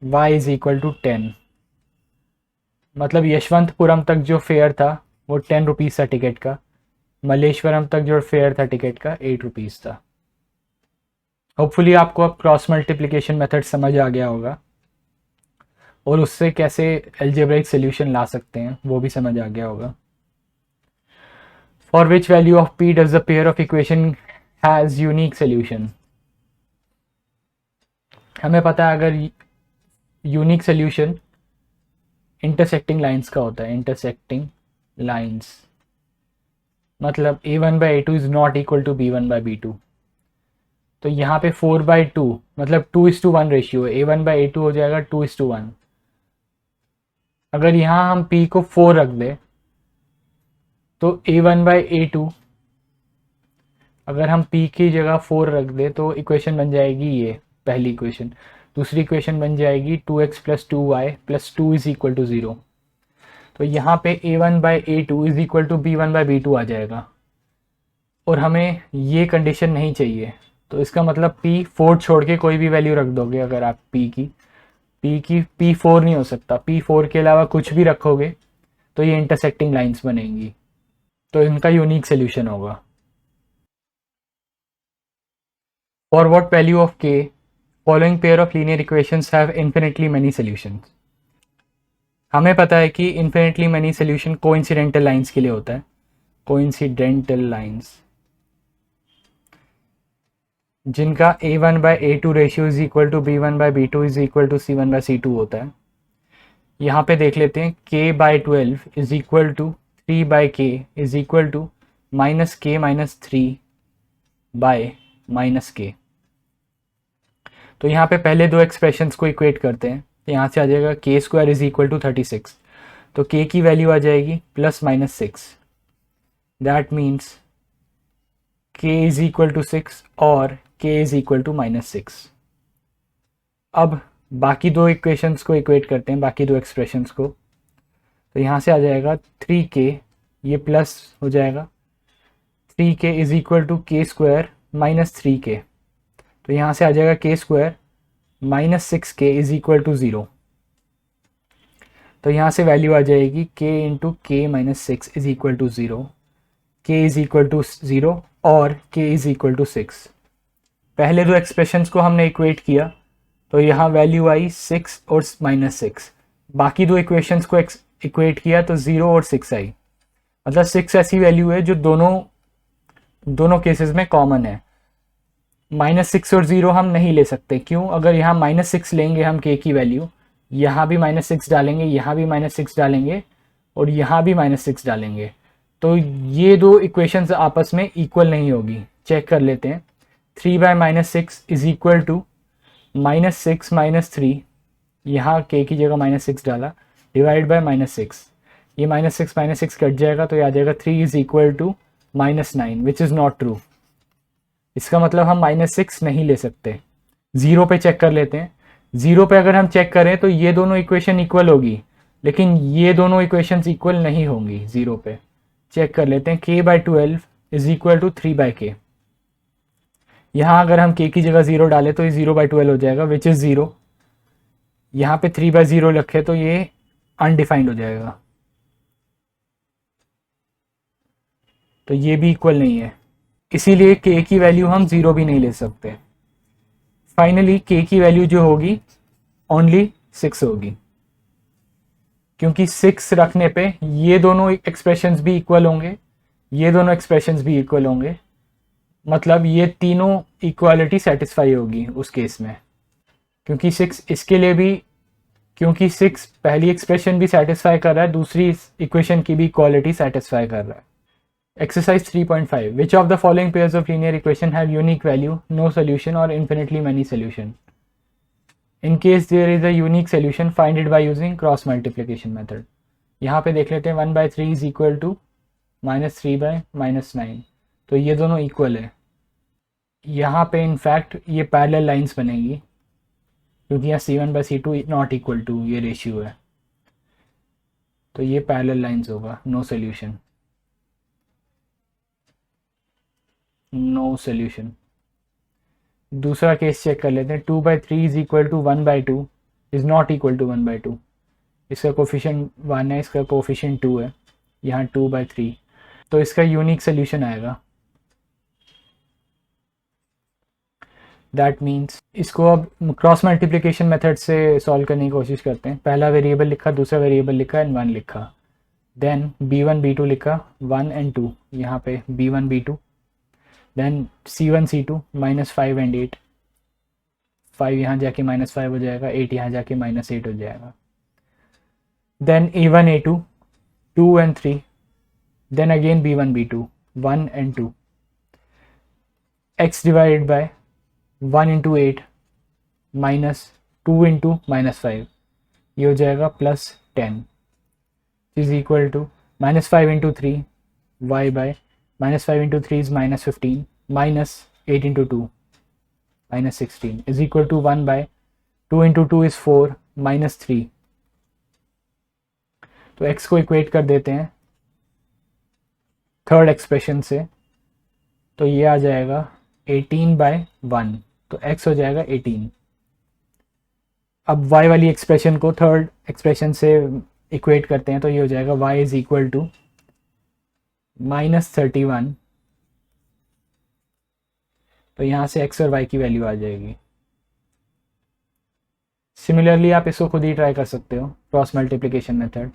y is equal to 10। मतलब यशवंतपुरम तक जो फेयर था वो 10 रुपीज़ था टिकट का, मलेश्वरम तक जो फेयर था टिकट का 8 रुपीज़ था। होपफुली आपको अब क्रॉस मल्टीप्लिकेशन मेथड समझ आ गया होगा और उससे कैसे एल्जेब्रिक सॉल्यूशन ला सकते हैं वो भी समझ आ गया होगा। For which value of p does the pair of equation has unique solution. हमें पता है अगर यूनिक सोल्यूशन इंटरसेक्टिंग लाइंस का होता है, इंटरसेक्टिंग लाइंस मतलब a1/a2 is not equal to b1/b2। तो यहाँ पे 4/2 मतलब 2:1 रेशियो है, a1/a2 हो जाएगा 2:1। अगर यहाँ हम p को 4 रख दें तो a1/a2, अगर हम p की जगह 4 रख दें तो इक्वेशन बन जाएगी ये पहली इक्वेशन। दूसरी इक्वेशन बन जाएगी 2x + 2y + 2 is equal to 0। तो यहाँ पे a1/a2 is equal to b1/b2 आ जाएगा और हमें ये कंडीशन नहीं चाहिए। तो इसका मतलब p4 छोड़ के कोई भी वैल्यू रख दोगे, अगर आप p4 नहीं हो सकता, p4 के अलावा कुछ भी रखोगे तो ये इंटरसेक्टिंग लाइंस बनेंगी, तो इनका यूनिक सोल्यूशन होगा। For what value of k following pair of linear equations have infinitely many solutions. हमें पता है कि infinitely many solution coincidental lines के लिए होता है, कोइंसिडेंटल लाइंस जिनका a1/a2 ratio is equal to b1/b2 is equal to c1/c2 होता है। यहाँ पे देख लेते हैं k/12 is equal to 3/k is equal to -k-3/-k। तो यहाँ पे पहले दो एक्सप्रेशंस को इक्वेट करते हैं, तो यहाँ से आ जाएगा k² इज इक्वल टू 36। तो k की वैल्यू आ जाएगी +-6, that means k is equal to 6 और k इज इक्वल टू -6। अब बाकी दो इक्वेशंस को इक्वेट करते हैं, बाकी दो एक्सप्रेशंस को। तो यहाँ से आ जाएगा 3k, ये प्लस हो जाएगा 3k is equal to k² -3k। तो यहाँ से आ जाएगा k² -6k is equal to 0। तो यहाँ से वैल्यू आ जाएगी k into k -6 is equal to 0, k is equal to 0 और k इज इक्वल टू 6। पहले दो एक्सप्रेशंस को हमने इक्वेट किया तो यहाँ वैल्यू आई 6 और -6। बाकी दो इक्वेशंस को इक्वेट किया तो 0 और 6 आई। मतलब 6 ऐसी वैल्यू है जो दोनों केसेस में कॉमन है। -6 और 0 हम नहीं ले सकते, क्यों? अगर यहाँ -6 लेंगे हम k की वैल्यू, यहाँ भी -6 डालेंगे, यहाँ भी -6 डालेंगे और यहाँ भी -6 डालेंगे, तो ये दो इक्वेशंस आपस में इक्वल नहीं होगी। चेक कर लेते हैं। 3/-6 इज इक्वल टू -6 -3, यहाँ k की जगह -6 डाला, डिवाइड बाय -6, ये -6 कट जाएगा तो ये आ जाएगा 3 is equal to -9 which is not true. इसका मतलब हम -6 नहीं ले सकते। 0 पे चेक कर लेते हैं। 0 पे अगर हम चेक करें तो ये दोनों इक्वेशन इक्वल होगी, लेकिन ये दोनों इक्वेशंस इक्वल नहीं होंगी 0 पे। चेक कर लेते हैं। k/12 is equal to 3/k। यहाँ अगर हम k की जगह 0 डालें तो ये 0/12 हो जाएगा विच इज़ 0। यहाँ पे 3/0 रखे तो ये अनडिफाइंड हो जाएगा, तो ये भी इक्वल नहीं है, इसीलिए k की वैल्यू हम 0 भी नहीं ले सकते। फाइनली k की वैल्यू जो होगी ओनली 6 होगी, क्योंकि 6 रखने पे ये दोनों एक्सप्रेशंस भी इक्वल होंगे, ये दोनों एक्सप्रेशंस भी इक्वल होंगे, मतलब ये तीनों इक्वालिटी सेटिस्फाई होगी उस केस में। क्योंकि 6 इसके लिए भी, क्योंकि 6 पहली एक्सप्रेशन भी सेटिस्फाई कर रहा है, दूसरी इक्वेशन की भी इक्वालिटी सेटिस्फाई कर रहा है। Exercise 3.5. Which of the following pairs of linear equation have unique value, no solution or infinitely many solution? In case there is a unique solution, find it by using cross multiplication method. यहाँ पे देख लेते हैं 1/3 is equal to -3/-9, तो ये दोनों equal है। यहाँ पे इनफैक्ट ये पैरेलल लाइंस बनेंगी, क्योंकि यहाँ c1/c2 नॉट इक्वल टू ये रेशियो है, तो ये पैरेलल लाइंस होगा। No solution, no solution. दूसरा केस चेक कर लेते हैं। 2/3 is equal to 1/2 is not equal to 1/2। इसका कोफिशिएंट 1 है, इसका कोफिशिएंट 2 है, यहाँ 2/3, तो इसका यूनिक सोल्यूशन आएगा। दैट मीन्स इसको अब क्रॉस मल्टीप्लिकेशन मेथड से सॉल्व करने की कोशिश करते हैं। पहला वेरिएबल लिखा, दूसरा वेरिएबल लिखा एंड 1 लिखा, देन b1 b2 लिखा, 1 and 2, यहाँ पे b1 b2, then C1 C2 -5 and 8, 5 यहाँ जाके -5 हो जाएगा, 8 यहाँ जाके -8 हो जाएगा. Then A1 A2 2 and 3, then again B1 B2 1 and 2, x divided by 1 into 8 minus 2 into -5, ये हो जाएगा +10 is equal to -5 into 3 y by -5 into 3 is -15 minus 8 into 2 -16 is equal to 1 by 2 into 2 is 4 minus 3. तो x को equate कर देते हैं third expression से, तो ये आ जाएगा 18/1, तो x हो जाएगा 18. अब y वाली एक्सप्रेशन को थर्ड एक्सप्रेशन से इक्वेट करते हैं, तो ये हो जाएगा y इज इक्वल टू -31. तो यहाँ से x और y की वैल्यू आ जाएगी. सिमिलरली आप इसको खुद ही ट्राई कर सकते हो, क्रॉस मल्टीप्लिकेशन मेथड.